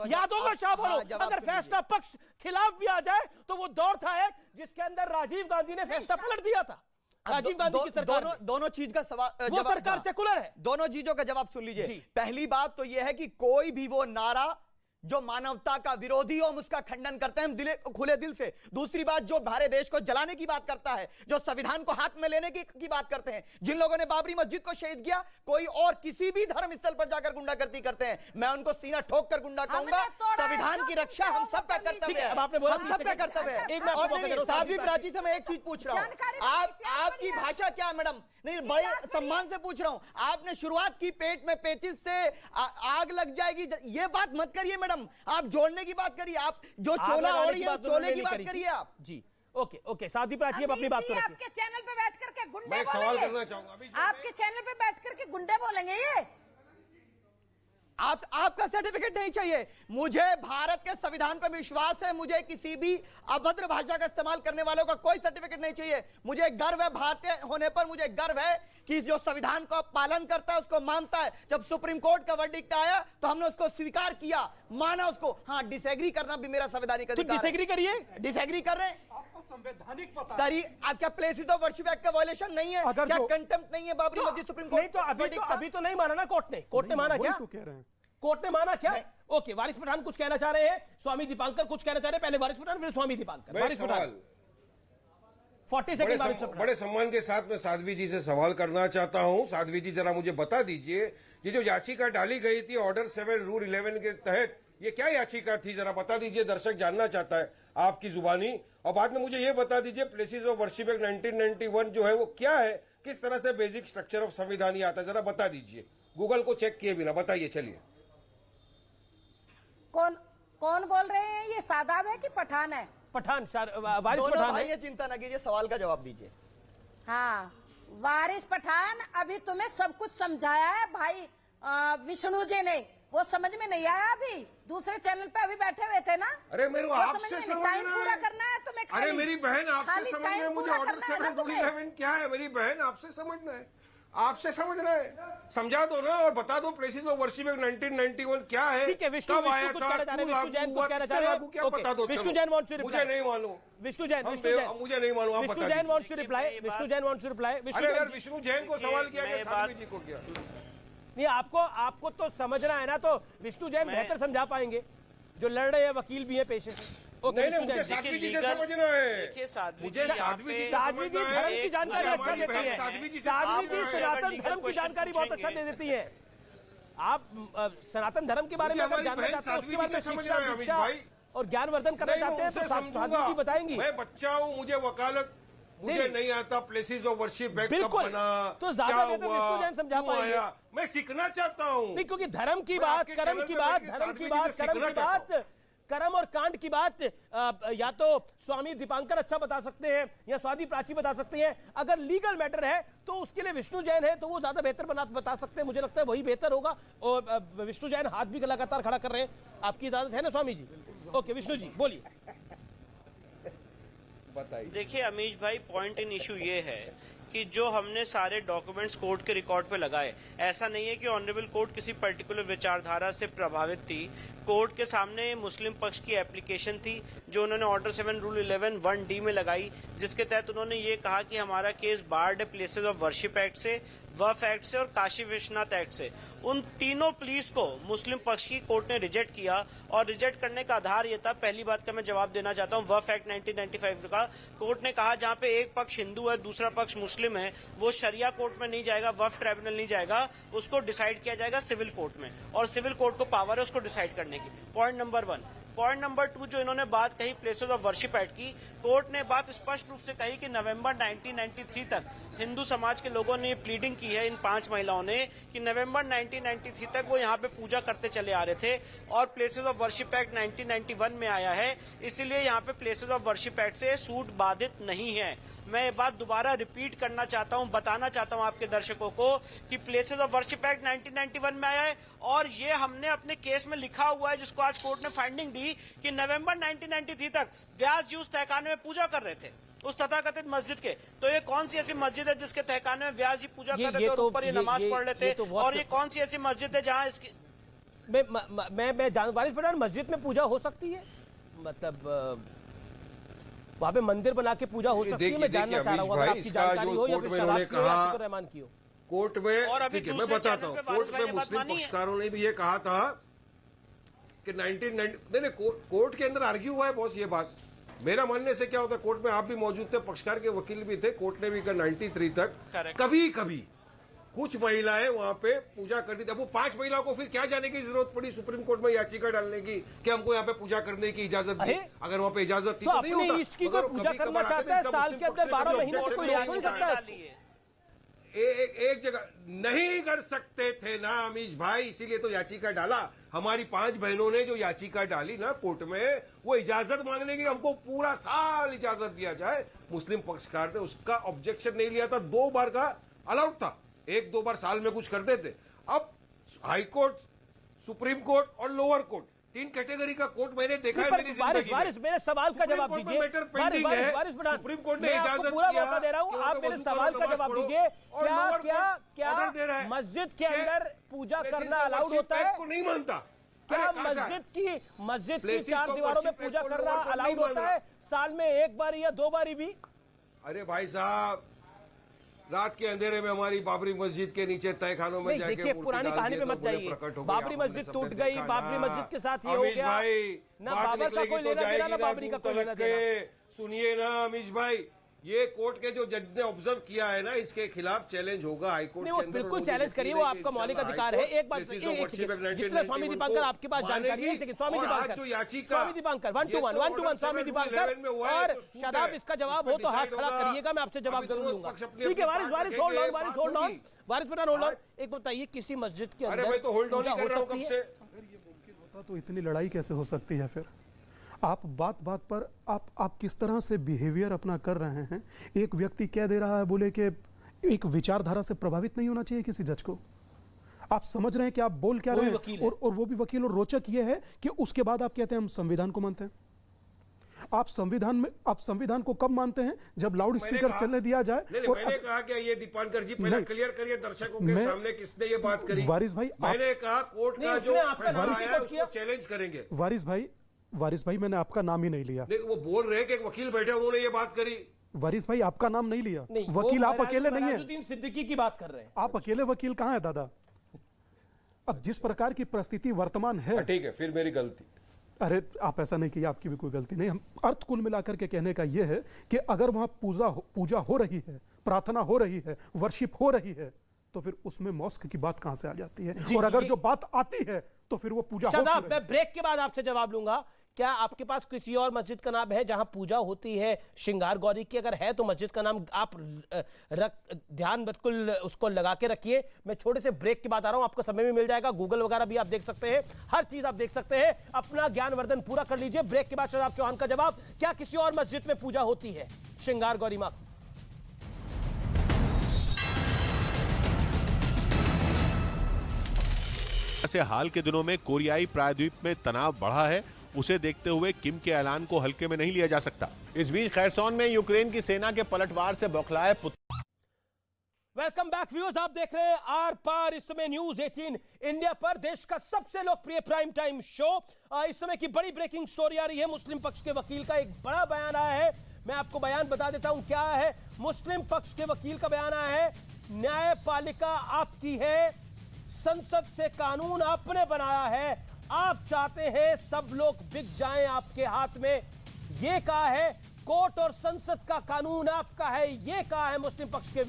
याद होगा शाहबानो। अगर फैसला पक्ष खिलाफ भी आ जाए तो वो दौर था एक जिसके अंदर राजीव गांधी ने फैसला पलट दिया था। राजीव गांधी की सरकार, दोनों चीज का सवाल, वो सरकार सेकुलर है। दोनों चीजों का जवाब सुन लीजिए। पहली बात तो यह है कि कोई भी वो नारा जो मानवता का विरोधी हो, हम उसका खंडन करते हैं, हम खुले दिल से। दूसरी बात, जो हमारे देश को जलाने की बात करता है, जो संविधान को हाथ में लेने की बात करते हैं, जिन लोगों ने बाबरी मस्जिद को शहीद किया, कोई और किसी भी धर्म स्थल पर जाकर गुंडागर्दी करते हैं, मैं उनको सीना ठोक कर गुंडा कहूंगा। संविधान की रक्षा हम सबका कर्तव्य है। हम सबका कर्तव्य है। साध्वी प्राची से मैं एक चीज पूछ रहा हूं, आपकी भाषा क्या है मैडम? नहीं, बड़े सम्मान से पूछ रहा हूं। आपने शुरुआत की पेट में पेचिश से आग लग जाएगी, ये बात मत करिए मैडम। आप जोड़ने की बात करिए। आप जो चोला ओढ़ी है चोले की बात करिए आप। जी ओके साध्वी प्राची, अपनी बात को रखिए। आपके चैनल पे बैठ करके गुंडे मैं सवाल करना चाहूंगा। आपके चैनल पे बैठ करके गुंडे बोलेंगे ये? आपका सर्टिफिकेट नहीं चाहिए। मुझे भारत के संविधान पर विश्वास है। मुझे किसी भी अभद्र भाषा का इस्तेमाल करने वालों का कोई सर्टिफिकेट नहीं चाहिए। मुझे गर्व है भारतीय होने पर। मुझे गर्व है कि जो संविधान का पालन करता है, उसको मानता है। जब सुप्रीम कोर्ट का वर्डिक्ट आया तो हमने उसको स्वीकार किया, माना उसको। हाँ, डिसएग्री करना भी मेरा संवैधानिक अधिकार है। डिसएग्री करिए। डिसएग्री कर रहे हैं, संवैधानिक पता क्या प्लेसेस ऑफ वर्शिप एक्ट का वायलेशन नहीं है? क्या कंटेम्प्ट नहीं है बाबरी मस्जिद सुप्रीम कोर्ट? नहीं तो अभी तो नहीं माना ना कोर्ट ने। कोर्ट ने माना क्या? कोर्ट ने माना क्या? ओके, वारिस पठान कुछ कहना चाह रहे हैं, स्वामी दीपांकर कुछ कहना चाह रहे हैं। पहले वारिस पठान, फिर स्वामी दीपांकर। वारिस पठान 40 सेकंड। वारिस पठान, बड़े सम्मान के साथ मैं साध्वी जी से सवाल करना चाहता हूं। साध्वी जी जरा मुझे बता दीजिए, ये जो याचिका डाली गई थी ऑर्डर 7 रूल 11 के तहत, ये क्या याचिका थी? जरा बता दीजिए, दर्शक जानना चाहता है आपकी जुबानी। और बाद में मुझे ये बता दीजिए प्लेसेस ऑफ वर्शिप एक्ट 1991 जो है वो क्या है, किस तरह से बेसिक स्ट्रक्चर ऑफ संविधान आता है, जरा बता दीजिए। गूगल को चेक किए बिना बताइए। चलिए, कौन बोल रहे हैं? ये सादाब है कि पठान है? पठान, वारिस पठान है। चिंता न कीजिए, सवाल का जवाब दीजिए। हाँ, वारिस पठान, अभी तुम्हें सब कुछ समझाया है भाई विष्णु जी ने, वो समझ में नहीं आया। अभी दूसरे चैनल पे अभी बैठे हुए थे ना। अरे मेरे को आपसे समझना टाइम पूरा करना है तुम्हें। अरे मेरी बहन, आपसे समझना है मुझे। ऑर्डर 7 रूल 11 क्या है? मेरी बहन, आपसे समझना है। आपसे समझना है, समझा दो ना और बता दो प्लेसेस ऑफ वर्शिप 1991 क्या है। ठीक है, विष्णु कुछ कहना चाह रहे हैं, विष्णु जैन कुछ कहना चाह रहे हैं, क्या बता दो। Vishnu Jain wants to reply. मुझे नहीं मालूम, विष्णु जैन मुझे नहीं मालूम, Vishnu Jain wants to reply, Vishnu Jain wants to reply. अरे यार विष्णु जैन को सवाल किया कि साध्वी जी को किया नहीं, आपको तो समझना है ना, तो विष्णु जैन बेहतर समझा पाएंगे, जो लड़ रहे हैं, वकील भी है पेशे से। नहीं, मुझे साध्वी जी से समझना है। देखिए साध्वी मुझे साध्वी जी धर्म की जानकारी अच्छा देती है, साध्वी जी सनातन धर्म की जानकारी बहुत अच्छा दे देती है। आप सनातन धर्म के बारे में अगर जानना चाहते हैं, उसके बारे में शिक्षा दीक्षा और ज्ञानवर्धन करना चाहते हैं, तो साध्वी जी बताएंगी। मैं बच्चा हूँ, मुझे वकालत मुझे नहीं आता, प्लेसेस ऑफ वर्शिप बिल्कुल, तो ज्यादा बेहतर विष्णु जैन समझा पाएंगे। मैं सीखना चाहता हूँ। नहीं, क्योंकि धर्म की बात, कर्म की बात, धर्म की बात, कर्म की बात, कर्म और कांड की बात या तो स्वामी दीपांकर अच्छा बता सकते हैं या स्वाति प्राची बता सकते हैं। अगर लीगल मैटर है तो उसके लिए विष्णु जैन है, तो वो ज्यादा बेहतर बता सकते हैं। मुझे लगता है वही बेहतर होगा। और विष्णु जैन हाथ भी लगातार खड़ा कर रहे हैं, आपकी इजाजत है ना स्वामी जी? ओके विष्णु जी बोलिए। देखिए अमीश भाई, पॉइंट इन इशू ये है कि जो हमने सारे डॉक्यूमेंट्स कोर्ट के रिकॉर्ड पे लगाए, ऐसा नहीं है कि ऑनरेबल कोर्ट किसी पर्टिकुलर विचारधारा से प्रभावित थी। कोर्ट के सामने मुस्लिम पक्ष की एप्लीकेशन थी जो उन्होंने ऑर्डर 7 रूल 11 1D में लगाई, जिसके तहत उन्होंने ये कहा कि हमारा केस बार्ड है प्लेसेस ऑफ वर्शिप एक्ट से, वफ एक्ट से और काशी विश्वनाथ एक्ट से। उन तीनों प्लीज को मुस्लिम पक्ष की कोर्ट ने रिजेक्ट किया, और रिजेक्ट करने का आधार ये था, पहली बात का मैं जवाब देना चाहता हूँ, वफ एक्ट 1995 का कोर्ट ने कहा जहाँ पे एक पक्ष हिंदू है दूसरा पक्ष मुस्लिम है, वो शरिया कोर्ट में नहीं जाएगा, वफ ट्राइब्यूनल नहीं जाएगा, उसको डिसाइड किया जाएगा सिविल कोर्ट में, और सिविल कोर्ट को पावर है उसको डिसाइड करने की। Point number 1। पॉइंट नंबर 2, जो इन्होंने बात कही प्लेसेस ऑफ वर्शिप एक्ट की, कोर्ट ने बात स्पष्ट रूप से कही कि नवंबर 1993 तक हिंदू समाज के लोगों ने प्लीडिंग की है, इन 5 महिलाओं ने, कि नवंबर 1993 तक वो यहाँ पे पूजा करते चले आ रहे थे, और प्लेसेस ऑफ वर्शिप एक्ट 1991 में आया है, इसीलिए यहाँ पे प्लेसेस ऑफ वर्शिप एक्ट से सूट बाधित नहीं है। मैं ये बात दोबारा रिपीट करना चाहता हूँ, बताना चाहता हूँ आपके दर्शकों को कि प्लेसेस ऑफ वर्शिप एक्ट 1991 में आया है, और ये हमने अपने केस में लिखा हुआ है, जिसको आज कोर्ट ने फाइंडिंग दी कि नवंबर 1993 तक व्यास जी उस तहखाने में पूजा कर रहे थे, उस तथाकथित मस्जिद के। तो ये कौन सी ऐसी मस्जिद है जिसके तहखाने में व्यास जी पूजा कर रहे थे और ऊपर ये नमाज पढ़ रहे थे? और ये कौन सी ऐसी मस्जिद है जहाँ इसकी मैं वारिस पठान, मस्जिद में पूजा हो सकती है? मतलब वहाँ पे मंदिर बना के पूजा हो सकती है? मैं जानना चाह रहा हूँ, अगर आपकी जानकारी हो या फिर शराब की हो या आतिकुर रहमान की हो। कोर्ट में, और अभी मैं बताता हूँ, कोर्ट में मुस्लिम पक्षकारों ने भी ये कहा था कि 1990 नहीं, कोर्ट के अंदर आर्ग्यू हुआ है बॉस ये बात। मेरा मानने से क्या होता है, कोर्ट में आप भी मौजूद थे, पक्षकार के वकील भी थे, कोर्ट ने भी कहा 93 तक कभी कभी कुछ महिलाएं वहां पे पूजा करती थी। अब वो 5 महिलाओं को फिर क्या जाने की जरूरत पड़ी सुप्रीम कोर्ट में याचिका डालने की कि हमको यहाँ पे पूजा करने की इजाजत दी? अगर वहाँ पे इजाजत थी तो नहीं होता। इष्ट की कोई पूजा करना चाहता है साल के अंदर 12 महीने से कोई रोक नहीं सकता है। एक जगह नहीं कर सकते थे ना अमीश भाई, इसीलिए तो याचिका डाला। हमारी 5 बहनों ने जो याचिका डाली ना कोर्ट में, वो इजाजत मांगने की, हमको पूरा साल इजाजत दिया जाए। मुस्लिम पक्षकार ने उसका ऑब्जेक्शन नहीं लिया था, 2 बार का अलाउड था, 1-2 बार साल में कुछ करते थे। अब हाई कोर्ट, सुप्रीम कोर्ट और लोअर कोर्ट, 3 कैटेगरी का कोर्ट मैंने देखा है मेरी जिंदगी में। मेरे सवाल का जवाब दीजिए। सुप्रीम कोर्ट ने इजाजत पूरा मौका दे रहा हूँ, आप मेरे सवाल का जवाब दीजिए। क्या मस्जिद के अंदर पूजा करना अलाउड होता है? नहीं मानता। क्या मस्जिद की 4 दीवारों में पूजा करना अलाउड होता है साल में 1 बार या 2 बार भी? अरे भाई साहब, रात के अंधेरे में हमारी बाबरी मस्जिद के नीचे तहखानों में जाके देखिए, पुरानी कहानी में मत जाइए। बाबरी मस्जिद टूट गई, बाबरी मस्जिद के साथ ये हो गया ना, बाबर का कोई लेना देना ना बाबरी का कोई लेना देना। सुनिए ना अमीश भाई, ये कोर्ट के जो जज ने ऑब्जर्व किया है ना, इसके खिलाफ चैलेंज होगा हाईकोर्ट के अंदर। बिल्कुल चैलेंज करिए, वो आपका मौलिक अधिकार है। एक बात, जितना स्वामी दीपांकर आपके पास जानकारी है, स्वामी दीपांकर 1 to 1 स्वामी दीपांकर, और शराब इसका जवाब हो तो हाथ खड़ा करिएगा, मैं आपसे जवाब जरूर दूंगा। ठीक है Waris hold on, Waris Pathan hold on. एक बताइए, किसी मस्जिद के अंदर पूजा हो सकती है? तो इतनी लड़ाई कैसे हो सकती है? फिर आप बात पर आप किस तरह से बिहेवियर अपना कर रहे हैं? एक व्यक्ति कह दे रहा है, बोले कि एक विचारधारा से प्रभावित नहीं होना चाहिए किसी जज को। आप समझ रहे हैं कि आप बोल क्या रहे हैं? और वो भी वकील। और रोचक ये है कि उसके बाद आप कहते हैं हम संविधान को मानते हैं। आप संविधान को कब मानते हैं? जब लाउड स्पीकर चलने दिया जाए। नहीं, मैंने कहा कि ये दीपांकर जी पहले क्लियर करिए दर्शकों के सामने किसने ये बात करी। वारिस भाई, मैंने कहा कोर्ट का जो फैसला आया उसको चैलेंज करेंगे। वारिस भाई मैंने आपका नाम ही नहीं लिया। नहीं, वो बोल रहे हैं कि एक वकील बैठे उन्होंने ये बात करी। वारिस भाई आपका नाम नहीं लिया। वकील आप अकेले नहीं है। सिद्दीकी की बात कर रहे हैं आप अकेले वकील कहां है दादा? अब जिस प्रकार की परिस्थिति वर्तमान है, ठीक है, फिर मेरी गलती। अरे आप ऐसा नहीं किया, आपकी भी कोई गलती नहीं। हम अर्थ कुल मिलाकर के कहने का यह है कि अगर वहां पूजा हो रही है, प्रार्थना हो रही है, वर्शिप हो रही है, तो फिर उसमें मॉस्क की बात कहां से आ जाती है? और अगर जो बात आती है तो फिर वो पूजा हो। शादाब, मैं ब्रेक के बाद आपसे जवाब लूंगा। क्या आपके पास किसी और मस्जिद का नाम है जहां पूजा होती है श्रृंगार गौरी की? अगर है तो मस्जिद का नाम आप ध्यान बिल्कुल उसको लगा के रखिए। मैं छोटे से ब्रेक के बाद आ रहा हूं, आपको समय भी मिल जाएगा, गूगल वगैरह भी आप देख सकते हैं, हर चीज आप देख सकते हैं। अपना ज्ञानवर्धन पूरा कर लीजिए। ब्रेक के बाद शादाब चौहान का जवाब, क्या किसी और मस्जिद में पूजा होती है श्रृंगार गौरी मां? ऐसे हाल के दिनों में कोरियाई प्रायद्वीप में तनाव बढ़ा है, उसे देखते हुए किम के ऐलान को हल्के में नहीं लिया जा सकता। इस बीच खैरसौन में यूक्रेन की सेना के पलटवार से बौखलाए वेलकम बैक व्यूअर्स, आप देख रहे हैं आर पार, इस समय न्यूज 18 इंडिया पर, देश का सबसे लोकप्रिय प्राइम टाइम शो। इस समय की बड़ी ब्रेकिंग स्टोरी आ रही है। मुस्लिम पक्ष के वकील का एक बड़ा बयान आया है। मैं आपको बयान बता देता हूं क्या है। मुस्लिम पक्ष के वकील का बयान आया है, न्यायपालिका आपकी है, संसद से कानून आपने बनाया है, आप चाहते हैं सब लोग बिक जाएं आपके हाथ में, ये कहा है। कोर्ट और संसद का कानून आपका है, ये कहा है मुस्लिम पक्ष के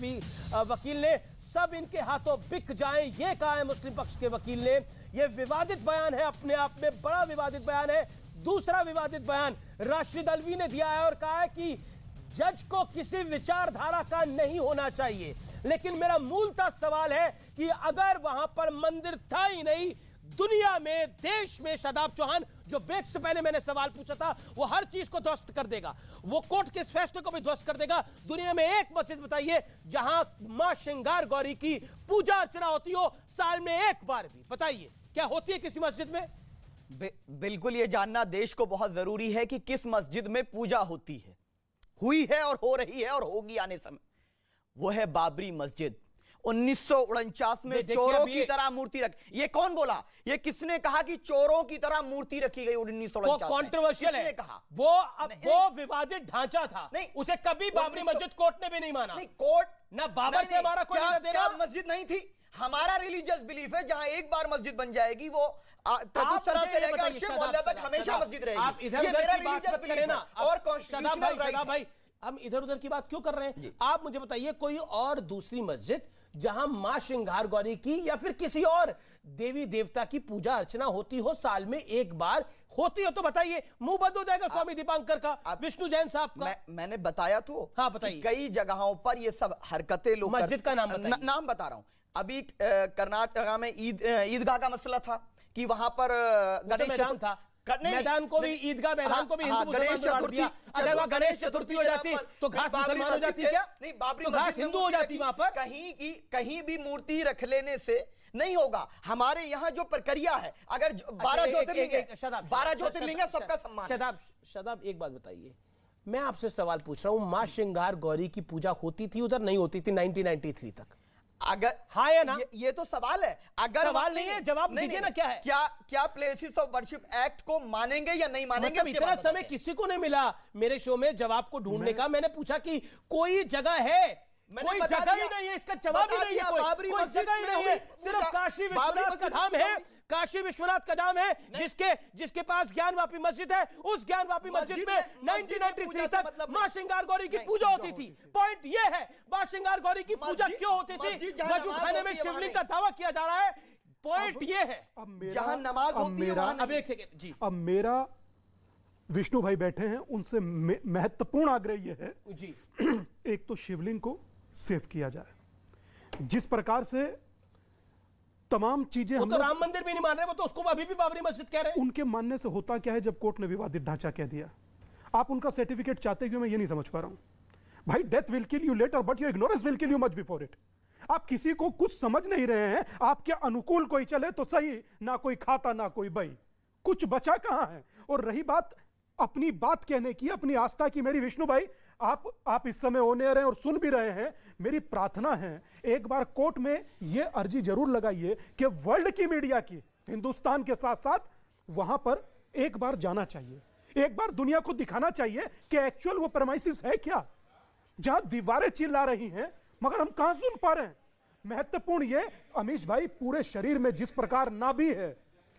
वकील ने। सब इनके हाथों बिक जाएं, ये कहा है मुस्लिम पक्ष के वकील ने। ये विवादित बयान है, अपने आप में बड़ा विवादित बयान है। दूसरा विवादित बयान राशिद अल्वी ने दिया है और कहा है कि जज को किसी विचारधारा का नहीं होना चाहिए। लेकिन मेरा मूलतः सवाल है कि अगर वहां पर मंदिर था ही नहीं दुनिया में, देश में, शादाब चौहान, जो ब्रेक से पहले मैंने सवाल पूछा था, वो हर चीज को ध्वस्त कर देगा, वो कोर्ट के इस फैसले को भी ध्वस्त कर देगा। दुनिया में एक मस्जिद बताइए जहां मां श्रृंगार गौरी की पूजा अर्चना होती हो साल में एक बार भी, बताइए क्या होती है किसी मस्जिद में? बिल्कुल ये जानना देश को बहुत जरूरी है कि किस मस्जिद में पूजा होती है, हुई है और हो रही है और होगी आने समय। वो है बाबरी मस्जिद। 1949 में चोरों की तरह मूर्ति रख, ये कौन बोला? ये किसने कहा कि चोरों की तरह मूर्ति रखी गई 1949? कॉन्ट्रोवर्शियल है, कहा वो विवादित ढांचा था, नहीं उसे कभी बाबरी मस्जिद कोर्ट ने भी नहीं माना। नहीं, कोर्ट ना बाबर से हमारा कोई लेना देना। मस्जिद नहीं थी, हमारा रिलीजियस बिलीफ है जहां एक बार मस्जिद बन जाएगी वो हमेशा मस्जिद रहेगी। आप इधर उधर की बात मत करें ना, और शादाब भाई हम इधर उधर की बात क्यों कर रहे हैं? आप मुझे बताइए कोई और दूसरी मस्जिद जहां मां श्रृंगार गौरी की या फिर किसी और देवी देवता की पूजा अर्चना होती हो साल में एक बार, होती हो तो बताइए। मुंह बंद हो जाएगा स्वामी दीपांकर का, विष्णु जैन साहब का। मैंने बताया तो, हाँ बताइए। कई जगहों पर ये सब हरकतें लोग मस्जिद का नाम बताइए। नाम बता रहा हूं। अभी कर्नाटका में ईदगाह का मसला था कि वहां पर गणेश मैदान था, मैदान को भी ईदगाह मैदान को भी हिंदू मुसलमान में बांट दिया। अगर वहां गणेश चतुर्थी हो जाती तो घास मुसलमान हो जाती क्या? नहीं, बाबरी घास हिंदू हो जाती वहां पर। कहीं भी मूर्ति रख लेने से नहीं होगा। हमारे यहाँ जो प्रक्रिया है, अगर 12 ज्योतिर्लिंग है, 12 ज्योतिर्लिंग है, सबका सम्मान। शादाब एक बात बताइए, मैं आपसे सवाल पूछ रहा हूं, मां श्रृंगार गौरी की पूजा होती थी उधर, नहीं होती थी 1993 तक? अगर हाँ या ना? ये तो सवाल है। अगर सवाल नहीं है, जवाब दीजिए ना। क्या है? क्या प्लेसेस ऑफ वर्शिप एक्ट को मानेंगे या नहीं मानेंगे? मतलब इतना समय किसी को नहीं मिला मेरे शो में जवाब को ढूंढने का। मैंने पूछा कि कोई जगह है, कोई जगह ही नहीं है, इसका जवाब ही नहीं है। कोई जगह ही नहीं है, सिर्फ काशी विश्वनाथ का धाम है। काशी विश्वनाथ का नाम है, जिसके पास ज्ञानवापी मस्जिद है। उस ज्ञानवापी मस्जिद में 1993 तक मां श्रृंगार गौरी की पूजा होती थी। पॉइंट ये है, मां श्रृंगार गौरी की पूजा क्यों होती थी? वजू खाने में शिवलिंग का दावा किया जा रहा है। पॉइंट ये है, जहां नमाज होती है। अब एक सेकंड जी, अब मेरा विष्णु भाई बैठे हैं, उनसे महत्वपूर्ण आग्रह ये है जी, एक तो शिवलिंग को सेव किया जाए। जिस प्रकार से तमाम चीजें, वो तो राम मंदिर भी नहीं मान रहे, वो तो उसको अभी भी बाबरी मस्जिद कह रहे हैं। उनके मानने से होता क्या है जब कोर्ट ने विवादित ढांचा कह दिया? आप उनका सर्टिफिकेट चाहते क्यों, मैं ये नहीं समझ पा रहा हूं। भाई death will kill you later but your ignorance will kill you much before it. आप किसी को कुछ समझ नहीं रहे हैं, आपके अनुकूल कोई चले तो सही, ना कोई खाता ना कोई बई, कुछ बचा कहां है। और रही बात अपनी बात कहने की, अपनी आस्था की। मेरी विष्णु भाई, आप इस समय ऑनएयर हैं और सुन भी रहे हैं, मेरी प्रार्थना है एक बार कोर्ट में यह अर्जी जरूर लगाइए कि वर्ल्ड की मीडिया की, हिंदुस्तान के साथ साथ वहां पर एक बार जाना चाहिए, एक बार दुनिया को दिखाना चाहिए कि एक्चुअल वो प्रेमाइसिस है क्या, जहां दीवारें चिल्ला रही हैं मगर हम कहां सुन पा रहे हैं। महत्वपूर्ण ये अमीश भाई, पूरे शरीर में जिस प्रकार नाभि है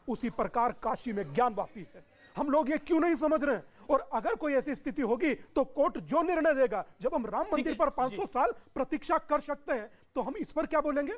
उसी प्रकार काशी में ज्ञानवापी है। हम लोग ये क्यों नहीं समझ रहे हैं? और अगर कोई ऐसी स्थिति होगी तो कोर्ट जो निर्णय देगा, जब हम राम मंदिर पर 500 साल प्रतीक्षा कर सकते हैं तो हम इस पर क्या बोलेंगे?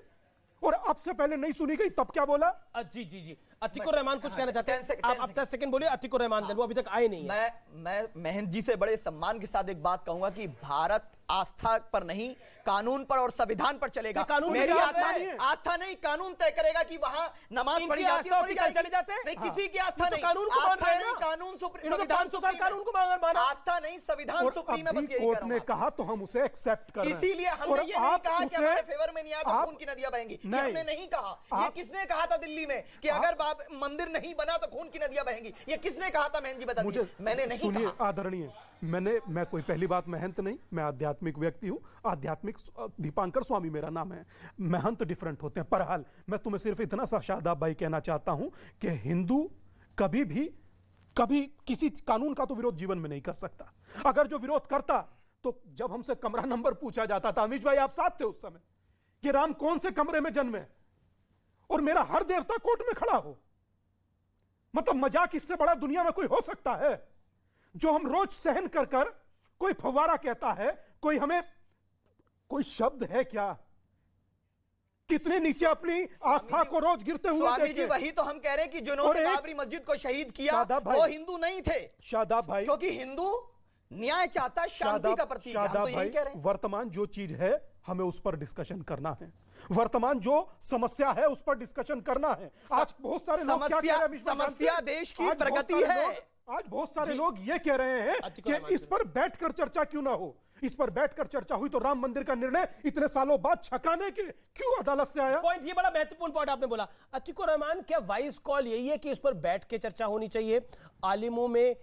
और अब से पहले नहीं सुनी गई तब क्या बोला? जी अतीकुर रहमान कुछ कहना चाहते हैं? आप 10 सेकंड बोलिए। अतीकुर रहमान वो अभी तक आए नहीं है। मैं महंत जी से बड़े सम्मान के साथ एक बात कहूंगा कि भारत आस्था पर नहीं, कानून पर और संविधान पर चलेगा। मेरी आस्था नहीं, कानून तय करेगा कि वहां नमाज पढ़ी जाती है, चले जाते हैं। नहीं, किसी की आस्था नहीं, कानून को मान रहे हैं, कानून संविधान कानून को माना, आस्था नहीं, संविधान सुप्रीम है। बस कोर्ट ने कहा तो हम उसे एक्सेप्ट कर रहे हैं। इसीलिए हमने ये नहीं कहा कि हमारे फेवर में नहीं आता खून की नदियां बहेंगी, हमने नहीं कहा। ये किसने कहा था दिल्ली में कि अगर मंदिर नहीं बना तो खून की नदियां बहेंगी? ये किसने कहा था? महंत जी बता दीजिए। मैंने नहीं कहा। सुनिए आदरणीय, मैं कोई पहली बात महंत नहीं, मैं आध्यात्मिक व्यक्ति हूं। आध्यात्मिक दीपांकर स्वामी मेरा नाम है। महंत डिफरेंट होते हैं। बहरहाल मैं तुम्हें सिर्फ इतना सा शादाब भाई कहना चाहता हूं कि हिंदू कभी किसी कानून का तो विरोध जीवन में नहीं कर सकता। अगर जो विरोध करता तो जब हमसे कमरा नंबर पूछा जाता था, अमीश भाई आप साथ थे उस समय, कि राम कौन से कमरे में जन्मे और मेरा हर देवता कोर्ट में खड़ा हो, मतलब मजाक इससे बड़ा दुनिया में कोई हो सकता है? जो हम रोज सहन कर कोई फव्वारा कहता है, कोई शब्द है क्या? कितने नीचे अपनी आस्था को रोज गिरते हुए स्वामी जी, वही तो हम कह रहे हैं कि जिन्होंने बाबरी मस्जिद को शहीद किया वो हिंदू नहीं थे। शादाब भाई, क्योंकि हिंदू न्याय चाहता है, शांति का प्रतीक है। हम तो यही कह रहे हैं। वर्तमान जो चीज है हमें उस पर डिस्कशन करना है। वर्तमान जो समस्या है उस पर डिस्कशन करना है। आज बहुत सारे लोग क्या कह रहे हैं? समस्या देश की प्रगति है। आज बहुत सारे लोग ये कह रहे हैं कि इस पर बैठकर चर्चा क्यों ना हो। इस पर बैठकर चर्चा हुई तो राम मंदिर का निर्णय इतने सालों बाद छकाने के क्यों अदालत से आया? पॉइंट, ये बड़ा महत्वपूर्ण पॉइंट आपने बोला। अतीकुर रहमान, क्या वाइज कॉल यही है कि इस पर बैठ के चर्चा होनी चाहिए? आलिमों में,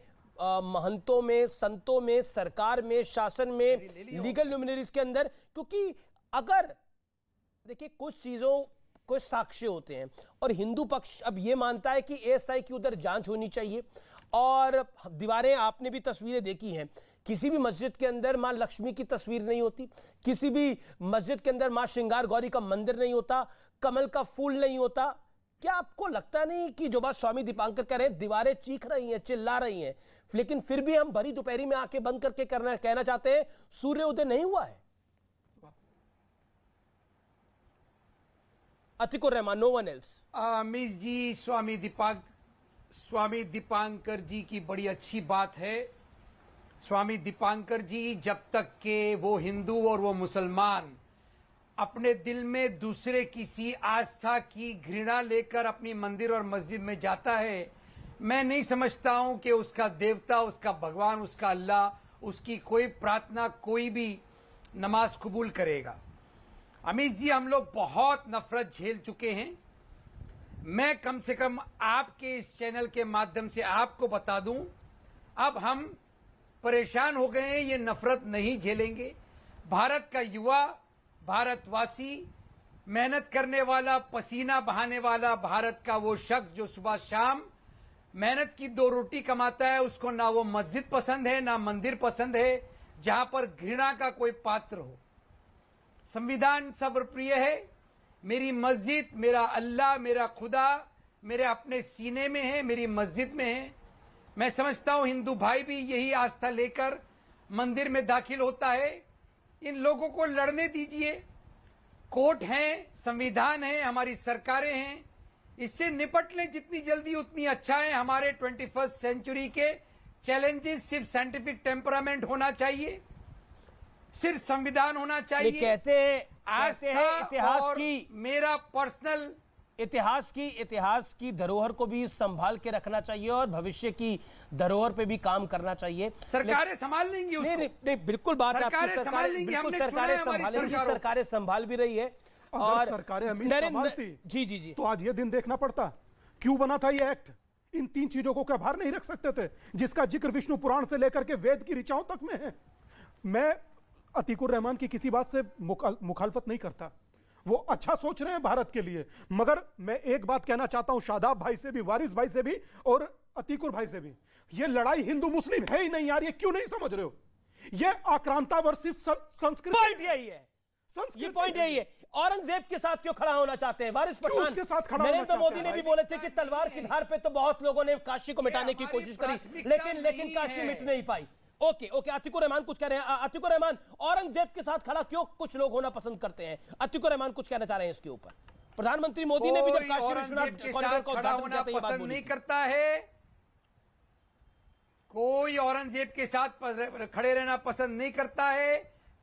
महंतों में, संतों में, सरकार में, शासन में, लीगल ल्यूमिनरीज के अंदर? क्योंकि अगर देखिए कुछ चीजों कुछ साक्ष्य होते हैं और हिंदू पक्ष अब ये मानता है कि एएसआई की उधर जांच होनी चाहिए। और दीवारें, आपने भी तस्वीरें देखी हैं, किसी भी मस्जिद के अंदर मां लक्ष्मी की तस्वीर नहीं होती, किसी भी मस्जिद के अंदर मां श्रृंगार गौरी का मंदिर नहीं होता, कमल का फूल नहीं होता। क्या आपको लगता नहीं कि जो बात स्वामी दीपांकर कह रहे हैं, दीवारें चीख रही हैं, चिल्ला रही हैं, लेकिन फिर भी हम भरी दोपहरी में आंखें बंद करके कहना चाहते हैं सूर्य उदय नहीं हुआ है? Atiqur Rahman, no one else. Amish ji, Swami Dipankar ji की बड़ी अच्छी बात है। स्वामी दीपांकर जी जब तक के वो हिंदू और वो मुसलमान अपने दिल में दूसरे किसी आस्था की घृणा लेकर अपनी मंदिर और मस्जिद में जाता है, मैं नहीं समझता हूं कि उसका देवता, उसका भगवान, उसका अल्लाह, उसकी कोई प्रार्थना, कोई भी नमाज कबूल करेगा। अमीश जी, हम लोग बहुत नफरत झेल चुके हैं। मैं कम से कम आपके इस चैनल के माध्यम से आपको बता दूं, अब हम परेशान हो गए हैं, ये नफरत नहीं झेलेंगे। भारत का युवा, भारतवासी, मेहनत करने वाला, पसीना बहाने वाला भारत का वो शख्स जो सुबह शाम मेहनत की 2 रोटी कमाता है, उसको ना वो मस्जिद पसंद है ना मंदिर पसंद है जहां पर घृणा का कोई पात्र हो। संविधान सर्वप्रिय है। मेरी मस्जिद, मेरा अल्लाह, मेरा खुदा मेरे अपने सीने में है, मेरी मस्जिद में है। मैं समझता हूं हिंदू भाई भी यही आस्था लेकर मंदिर में दाखिल होता है। इन लोगों को लड़ने दीजिए। कोर्ट हैं, संविधान है, हमारी सरकारें हैं, इससे निपट लें जितनी जल्दी उतनी अच्छा है। हमारे 21st सेंचुरी के चैलेंजेस सिर्फ साइंटिफिक टेम्परामेंट होना चाहिए, सिर्फ संविधान होना चाहिए। कहते हैं इतिहास और की, मेरा पर्सनल इतिहास की धरोहर को भी संभाल के रखना चाहिए और भविष्य की धरोहर पे भी काम करना चाहिए। सरकारें संभाल लेंगी उसको। नहीं, बिल्कुल बात है आपकी। सरकारें संभालेंगी, सरकारें संभाल भी रही है। और सरकारें संभालती, जी, तो आज ये दिन देखना पड़ता। क्यों बना था ये एक्ट? इन 3 चीजों को क्या बाहर नहीं रख सकते थे, जिसका जिक्र विष्णु पुराण से लेकर के वेद की ऋचाओं तक में है। मैं अतीकुर रहमान की किसी बात से मुखालफत नहीं करता, वो अच्छा सोच रहे हैं भारत के लिए, मगर मैं एक बात कहना चाहता हूं शादाब भाई से भी, वारिस भाई से भी और अतीकुर भाई से भी, ये लड़ाई हिंदू मुस्लिम है ही नहीं यार, ये क्यों नहीं समझ रहे हो? ये आक्रांता वर्सेस संस्कृति, पॉइंट यही है, ये पॉइंट यही है। औरंगजेब के साथ क्यों खड़ा होना चाहते हैं वारिस पठान? उसके साथ खड़ा नरेंद्र मोदी ने भी बोले थे कि तलवार की धार पे तो बहुत लोगों ने काशी को मिटाने की कोशिश करी, लेकिन काशी मिट नहीं पाई। ओके, अतीकुर रहमान कुछ कह रहे हैं। अतीकुर रहमान, औरंगजेब के साथ खड़ा क्यों कुछ लोग होना पसंद करते हैं? अतीकुर रहमान कुछ कहना चाह रहे हैं इसके ऊपर। प्रधानमंत्री मोदी ने भी जब काशी विश्वनाथ कॉरिडोर का उद्घाटन किया था ये बात पसंद नहीं करता है, कोई औरंगजेब के साथ खड़े रहना पसंद नहीं करता है।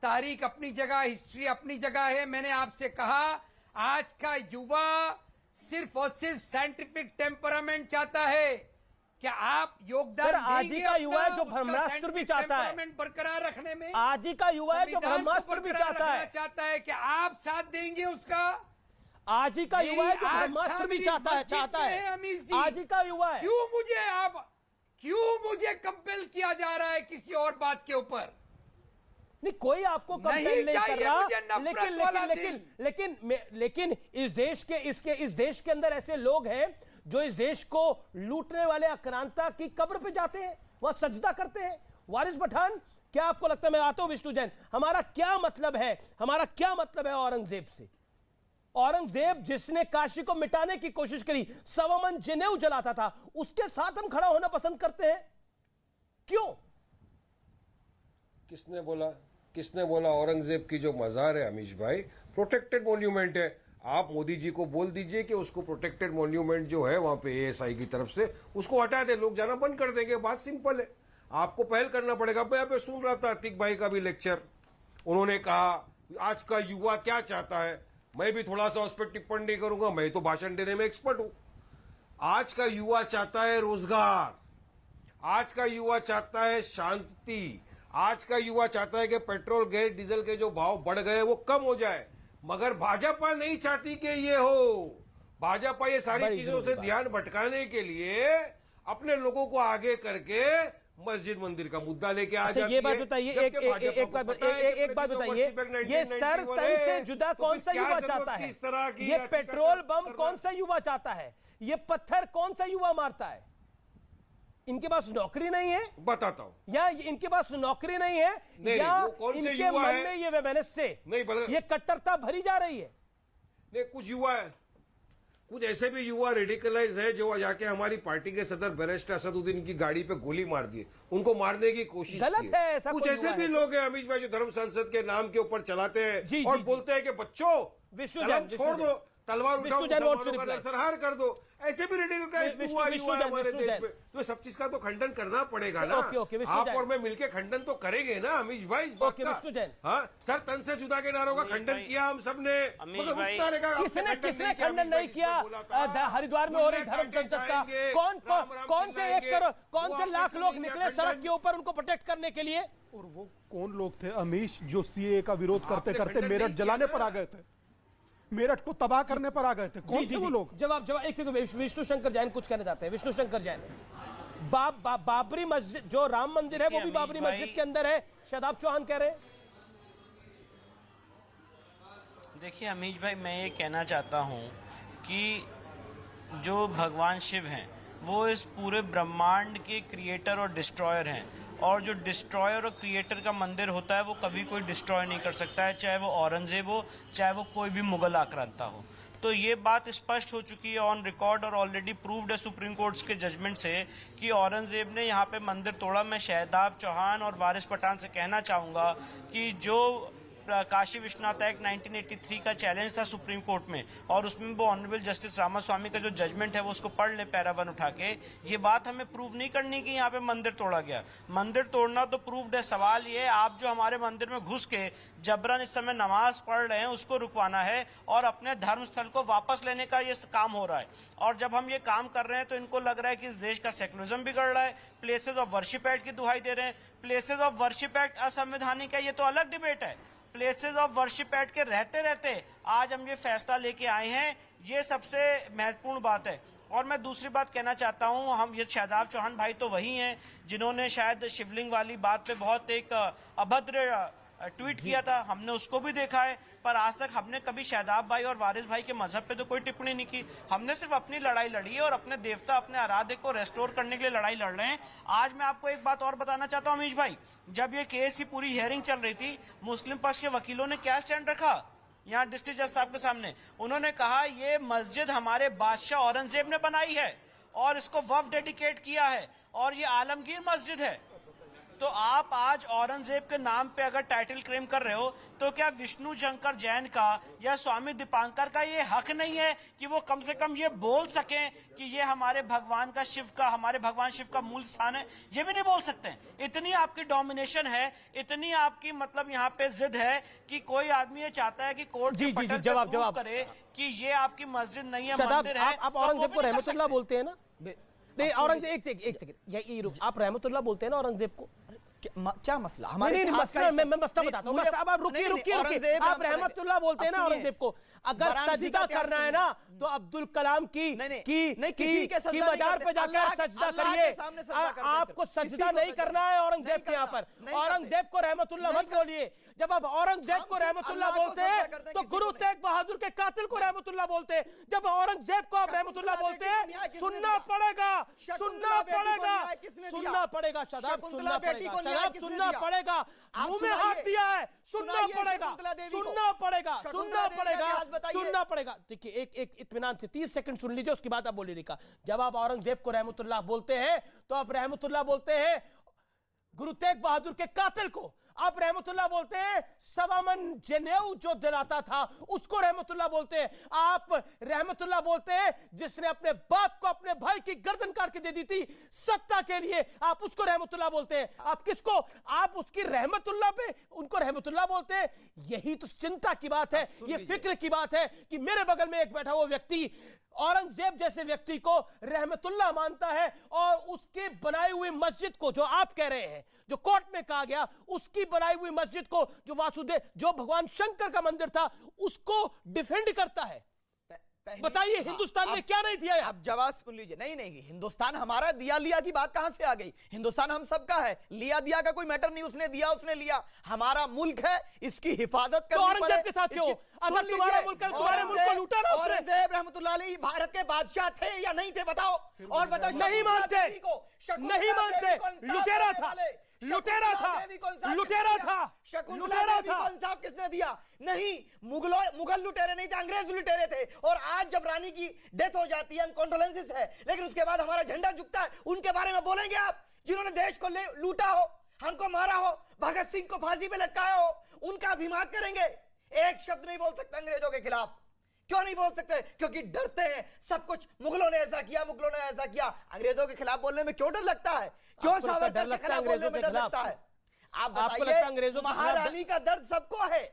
तारीख अपनी जगह, हिस्ट्री अपनी जगह है। मैंने आपसे कहा आज का युवा सिर्फ और सिर्फ साइंटिफिक टेम्परामेंट चाहता है। क्या आप योगदान सर, आज ही का युवा है जो ब्रह्मास्त्र भी चाहता है, बरकरार रखने में। आज ही का युवा है जो ब्रह्मास्त्र भी चाहता है। क्या आप साथ देंगे उसका? आज ही का युवा है जो ब्रह्मास्त्र भी चाहता है। आज ही का युवा है। क्यों मुझे कंपेल किया जा रहा है किसी और बात के ऊपर? नहीं, कोई आपको कंपेल नहीं कर रहा, लेकिन इस देश के अंदर ऐसे लोग हैं जो इस देश को लूटने वाले आक्रांता की कब्र पे जाते हैं, वहां सजदा करते हैं। वारिस पठान, क्या आपको लगता है, मैं आता हूं विष्णु जैन, हमारा क्या मतलब है औरंगजेब से? औरंगजेब जिसने काशी को मिटाने की कोशिश करी, सवामन जनेऊ जलाता था, उसके साथ हम खड़ा होना पसंद करते हैं, क्यों? किसने बोला औरंगजेब की जो मजार है अमीश भाई प्रोटेक्टेड मॉन्यूमेंट है? आप मोदी जी को बोल दीजिए कि उसको प्रोटेक्टेड मॉन्यूमेंट जो है वहां पे एएसआई की तरफ से उसको हटा दे, लोग जाना बंद कर देंगे। बात सिंपल है, आपको पहल करना पड़ेगा। मैं यहाँ पे सुन रहा था अतीक भाई का भी लेक्चर, उन्होंने कहा आज का युवा क्या चाहता है। मैं भी थोड़ा सा उस पर टिप्पणी नहीं करूंगा, मैं तो भाषण देने में एक्सपर्ट हूं। आज का युवा चाहता है रोजगार, आज का युवा चाहता है शांति, आज का युवा चाहता है कि पेट्रोल गैस डीजल के जो भाव बढ़ गए वो कम हो जाए। मगर भाजपा नहीं चाहती कि ये हो। भाजपा ये सारी चीजों से ध्यान भटकाने के लिए अपने लोगों को आगे करके मस्जिद मंदिर का मुद्दा लेके आ जाती है। ये बात बताइए, एक बात बताइए, ये सर तन से जुदा कौन सा युवा चाहता है? ये पेट्रोल बम कौन सा युवा चाहता है? ये पत्थर कौन सा युवा मारता है? इनके पास नौकरी नहीं है, बताता हूं, या इनके पास नौकरी नहीं है, या इनके मन में ये वेमेनेस ये कट्टरता भरी जा रही है? नहीं, कुछ युवा है, कुछ ऐसे भी युवा रेडिकलाइज है जो जाके हमारी पार्टी के सदर बैरिस्टर असदुद्दीन की गाड़ी पे गोली मार दिए, उनको मारने की कोशिश गलत है। ऐसा कुछ ऐसे भी लोग हैं अमीश भाई जो धर्म संसद के नाम के ऊपर चलाते हैं और बोलते हैं कि बच्चों छोड़ दो, तलवार उठाओ, नरसंहार कर दो। ऐसे भी रेडिकलाइज हुआ है हमारे देश में। तो सब चीज का तो खंडन करना पड़ेगा ना। आप और मैं मिलकर खंडन तो करेंगे ना अमीश भाई इस बात का। हाँ, सर तन से जुदा के नारों का खंडन किया हम सबने। किसने खंडन नहीं किया? हरिद्वार में हो रही धर्म संसद का कौन से 1 करोड़, कौन से लाख लोग निकले सड़क के ऊपर उनको प्रोटेक्ट करने के लिए? और वो कौन लोग थे अमीश जो सीए का विरोध करते करते मेरठ जलाने पर आ गए थे, मेरठ को तबाह करने पर आ गए थे? कौन थे वो लोग? जवाब एक विष्णु शंकर जैन कुछ कहना चाहते हैं। विष्णु शंकर जैन, बाबरी मस्जिद जो राम मंदिर है वो भी बाबरी मस्जिद के अंदर है, शादाब चौहान कह रहे हैं। देखिए अमीश भाई, मैं ये कहना चाहता हूँ कि जो भगवान शिव हैं वो इस पूरे ब्रह्मांड के क्रिएटर और डिस्ट्रॉयर हैं, और जो डिस्ट्रॉयर और क्रिएटर का मंदिर होता है वो कभी कोई डिस्ट्रॉय नहीं कर सकता है, चाहे वो औरंगजेब हो, चाहे वो कोई भी मुगल आक्रांता हो। तो ये बात स्पष्ट हो चुकी है ऑन रिकॉर्ड और ऑलरेडी प्रूव्ड है सुप्रीम कोर्ट के जजमेंट से कि औरंगजेब ने यहाँ पे मंदिर तोड़ा। मैं शादाब चौहान और वारिस पठान से कहना चाहूँगा कि जो काशी विश्वनाथ एक्ट 1983 का चैलेंज था सुप्रीम कोर्ट में, और उसमें वो ऑनरेबल जस्टिस रामास्वामी का जो जजमेंट है वो उसको पढ़ ले पैरा 1 उठा के। ये बात हमें प्रूव नहीं करनी कि यहाँ पे मंदिर तोड़ा गया। मंदिर तोड़ना तो प्रूव्ड है। सवाल ये है आप जो हमारे मंदिर में घुस के जबरन इस समय नमाज पढ़ रहे हैं उसको रुकवाना है और अपने धर्म स्थल को वापस लेने का ये काम हो रहा है। और जब हम ये काम कर रहे हैं तो इनको लग रहा है कि इस देश का सेकुलरिज्म बिगड़ रहा है। प्लेसेस ऑफ वर्शिप एक्ट की दुहाई दे रहे हैं। प्लेसेस ऑफ वर्शिप एक्ट असंवैधानिक है, ये तो अलग डिबेट है। प्लेसेस ऑफ वर्शिप एक्ट के रहते रहते आज हम ये फैसला लेके आए हैं, ये सबसे महत्वपूर्ण बात है। और मैं दूसरी बात कहना चाहता हूं, हम ये शादाब चौहान भाई तो वही हैं जिन्होंने शायद शिवलिंग वाली बात पे बहुत एक अभद्र ट्वीट किया था, हमने उसको भी देखा है, पर आज तक हमने कभी शादाब भाई और वारिस भाई के मजहब पे तो कोई टिप्पणी नहीं की। हमने सिर्फ अपनी लड़ाई लड़ी है और अपने देवता, अपने आराध्य को रेस्टोर करने के लिए लड़ाई लड़ रहे हैं। आज मैं आपको एक बात और बताना चाहता हूं अमीश भाई, जब ये केस की पूरी हियरिंग चल रही थी, मुस्लिम पक्ष के वकीलों ने क्या स्टैंड रखा यहाँ डिस्ट्रिक्ट जज साहब के सामने? उन्होंने कहा ये मस्जिद हमारे बादशाह औरंगजेब ने बनाई है और इसको वक्फ डेडिकेट किया है और ये आलमगीर मस्जिद है। तो आप आज औरंगजेब के नाम पे अगर टाइटल क्लेम कर रहे हो, तो क्या विष्णु शंकर जैन का या स्वामी दीपांकर का ये हक नहीं है कि वो कम से कम ये बोल सकें कि ये हमारे भगवान का शिव का, हमारे भगवान शिव का मूल स्थान है? ये भी नहीं बोल सकते। इतनी आपकी डोमिनेशन है, इतनी आपकी मतलब यहाँ पे जिद है कि कोई आदमी ये चाहता है कि कोर्ट के पटल पे प्रूफ करे कि ये आपकी मस्जिद नहीं है, मंदिर है। आप औरंगजेब को रहमतुल्लाह बोलते हैं ना? नहीं, औरंगजेब एक सेकंड, आप रहमतुल्लाह बोलते हैं ना औरंगजेब को? क्या मसला? हमारे मसला मैं मसला बताता हूँ। अब आप रुकिए, आप रहमतुल्लाह बोलते हैं ना औरंगजेब को। अगर सजदा करना है ना तो अब्दुल कलाम की मजार पे जाकर सजदा करिए। आपको सजदा नहीं करना है औरंगजेब के यहाँ पर। औरंगजेब को रहमतुल्लाह मत बोलिए। जब आप औरंगजेब को रहमतुल्लाह बोलते हैं तो गुरु तेग बहादुर के कातिल को रहमतुल्लाह बोलते हैं। जब औरंगजेब को आप रहमतुल्लाह बोलते हैं, सुनना पड़ेगा, सुनना पड़ेगा, सुनना पड़ेगा, शादाब सुनना पड़ेगा, शादाब सुनना पड़ेगा। मुंह में हाथ दिया है, सुनना पड़ेगा, सुनना पड़ेगा, सुनना पड़ेगा, सुनना पड़ेगा। देखिए एक इत्मीनान से 30 सेकंड सुन लीजिए, उसके बाद आप बोलिए का। जब आप औरंगजेब को रहमतुल्लाह बोलते हैं तो आप रहमतुल्लाह बोलते हैं गुरु तेग बहादुर के कातिल को। आप रहमतुल्लाह बोलते हैं सवामन जनेऊ जो दिलाता था उसको रहमतुल्लाह बोलते हैं। आप रहमतुल्लाह बोलते हैं जिसने अपने बाप को अपने भाई की गर्दन काट के दे दी थी सत्ता के लिए, आप उसको रहमतुल्लाह बोलते हैं। आप किसको, आप उसकी रहमतुल्लाह पे उनको रहमतुल्लाह बोलते हैं। यही तो चिंता की बात है, ये फिक्र की बात है कि मेरे बगल में एक बैठा हुआ व्यक्ति औरंगजेब जैसे व्यक्ति को रहमतुल्लाह मानता है और उसके बनाई हुई मस्जिद को, जो आप कह रहे हैं, जो कोर्ट में कहा गया, उसकी बनाई हुई मस्जिद को, जो वासुदेव, जो भगवान शंकर का मंदिर था, उसको डिफेंड करता है। बताइए हिंदुस्तान ने क्या नहीं दिया? आप जवाब सुन लीजिए। नहीं, हिंदुस्तान हमारा, दिया लिया की बात कहां से आ गई? हिंदुस्तान हम सबका है, लिया दिया का कोई मैटर नहीं। उसने दिया, उसने लिया, हमारा मुल्क है, इसकी हिफाजत करनी पड़े। औरंगजेब के साथ क्यों? अगर तुम्हारा मुल्क है, तुम्हारे मुल्क को लूटा ना उसने। औरंगजेब रहमतुल्लाह अलैह भारत के बादशाह थे या नहीं थे? बताओ। और बताओ। नहीं मानते, नहीं मानते, लुटेरा था, लुटेरा था, लुटेरा था, लुटेरा था। इंसाफ किसने दिया? नहीं, मुगल लुटेरे नहीं थे, अंग्रेज लुटेरे थे। और आज जब रानी की डेथ हो जाती है, हम कॉन्डोलेंसेस है, लेकिन उसके बाद हमारा झंडा झुकता है। उनके बारे में बोलेंगे आप, जिन्होंने देश को लूटा हो, हमको मारा हो, भगत सिंह को फांसी पे लटकाया हो, उनका अभिमान करेंगे? एक शब्द नहीं बोल सकते अंग्रेजों के खिलाफ। क्यों नहीं बोल सकते? क्योंकि डरते हैं। सब कुछ मुगलों ने ऐसा किया, मुगलों ने ऐसा किया। अंग्रेजों के खिलाफ बोलने में क्यों डर लगता है? क्यों डर लगता है अंग्रेजों के खिलाफ? आप बताइए, अंग्रेजों महारानी का दर्द सबको है,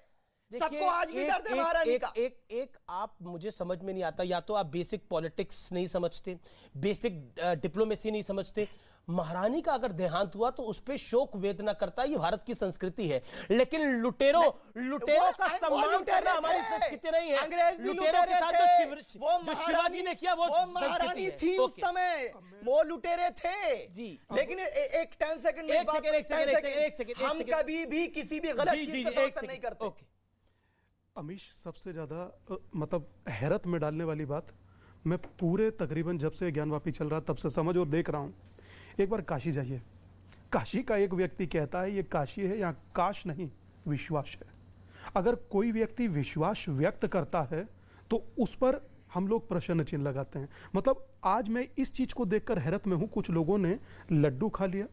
सबको आज भी दर्द है महारानी का। एक आप, मुझे समझ में नहीं आता, या तो आप बेसिक पॉलिटिक्स नहीं समझते, बेसिक डिप्लोमेसी नहीं समझते। महारानी का अगर देहांत हुआ तो उस पे शोक वेदना करता, ये भारत की संस्कृति है। लेकिन लुटेरों का सम्मान करना हमारी संस्कृति नहीं है। लुटेरों के साथ जो शिवाजी ने किया वो महारानी थी उस समय, वो लुटेरे थे जी। लेकिन एक 10 सेकंड, हम कभी भी किसी भी गलत चीज का समर्थन नहीं करते। अमीश, सबसे ज्यादा मतलब हैरत में डालने वाली बात, मैं पूरे तकरीबन जब से ज्ञानवापी चल रहा तब से समझ और देख रहा हूं। एक बार काशी जाइए, काशी का एक व्यक्ति कहता है ये काशी है, यहाँ काश नहीं विश्वास है। अगर कोई व्यक्ति विश्वास व्यक्त करता है तो उस पर हम लोग प्रश्न चिन्ह लगाते हैं। मतलब आज मैं इस चीज को देखकर हैरत में हूं। कुछ लोगों ने लड्डू खा लिया,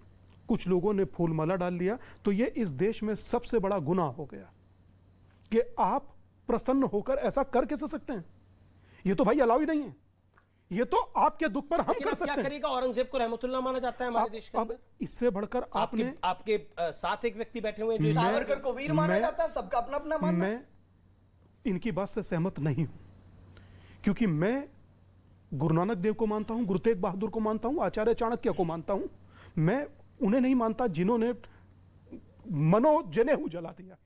कुछ लोगों ने फूल माला डाल लिया, तो ये इस देश में सबसे बड़ा गुनाह हो गया कि आप प्रसन्न होकर ऐसा कर कैसे सकते हैं? ये तो भाई अलाउ ही नहीं है। ये तो आपके दुख पर हम कर सकते हैं। क्या करेगा? औरंगजेब को रहमतुल्लाह माना जाता है हमारे देश के अंदर। इससे बढ़कर आपके साथ एक व्यक्ति बैठे हुए हैं, सावरकर को वीर माना जाता है, सबका अपना अपना मानना। मैं इनकी बात से सहमत नहीं हूं, क्योंकि मैं गुरु नानक देव को मानता हूं, गुरु तेग बहादुर को मानता हूं, आचार्य चाणक्य को मानता हूं। मैं उन्हें नहीं मानता जिन्होंने मनोजनेऊ जला दिया।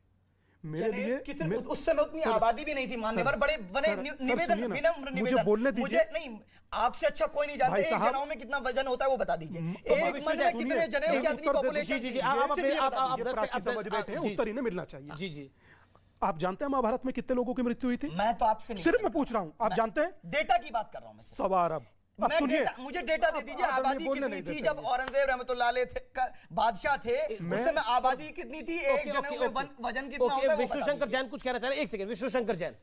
मेरे लिए उस समय उतनी आबादी भी नहीं थी मान्यवर, बड़े निवेदन विनम्र निवेदन, बोलने दीजिए। मुझे नहीं, आपसे अच्छा कोई नहीं जानता एक जनेऊ में कितना वजन होता है वो बता दीजिए, एक मन में कितने जनेऊ की अपनी पॉपुलेशन। जी आप समझ बैठे हैं, उत्तर इन्हें मिलना चाहिए। जी जी, आप जानते हैं महाभारत में कितने लोगों की मृत्यु हुई थी? मैं तो आपसे नहीं, सिर्फ मैं पूछ रहा हूं, आप जानते हैं? डेटा की बात कर रहा हूं मैं। सवा अरब। अब सुनिए, मुझे डेटा दे दीजिए, आबादी कितनी थी जब औरंगजेब रहमतुल्लाह अलैह बादशाह थे, उस समय आबादी कितनी थी, एक जनेऊ में वजन कितना होता है? विष्णु शंकर जैन कुछ कहना चाह रहे हैं, एक सेकंड। विष्णु शंकर जैन।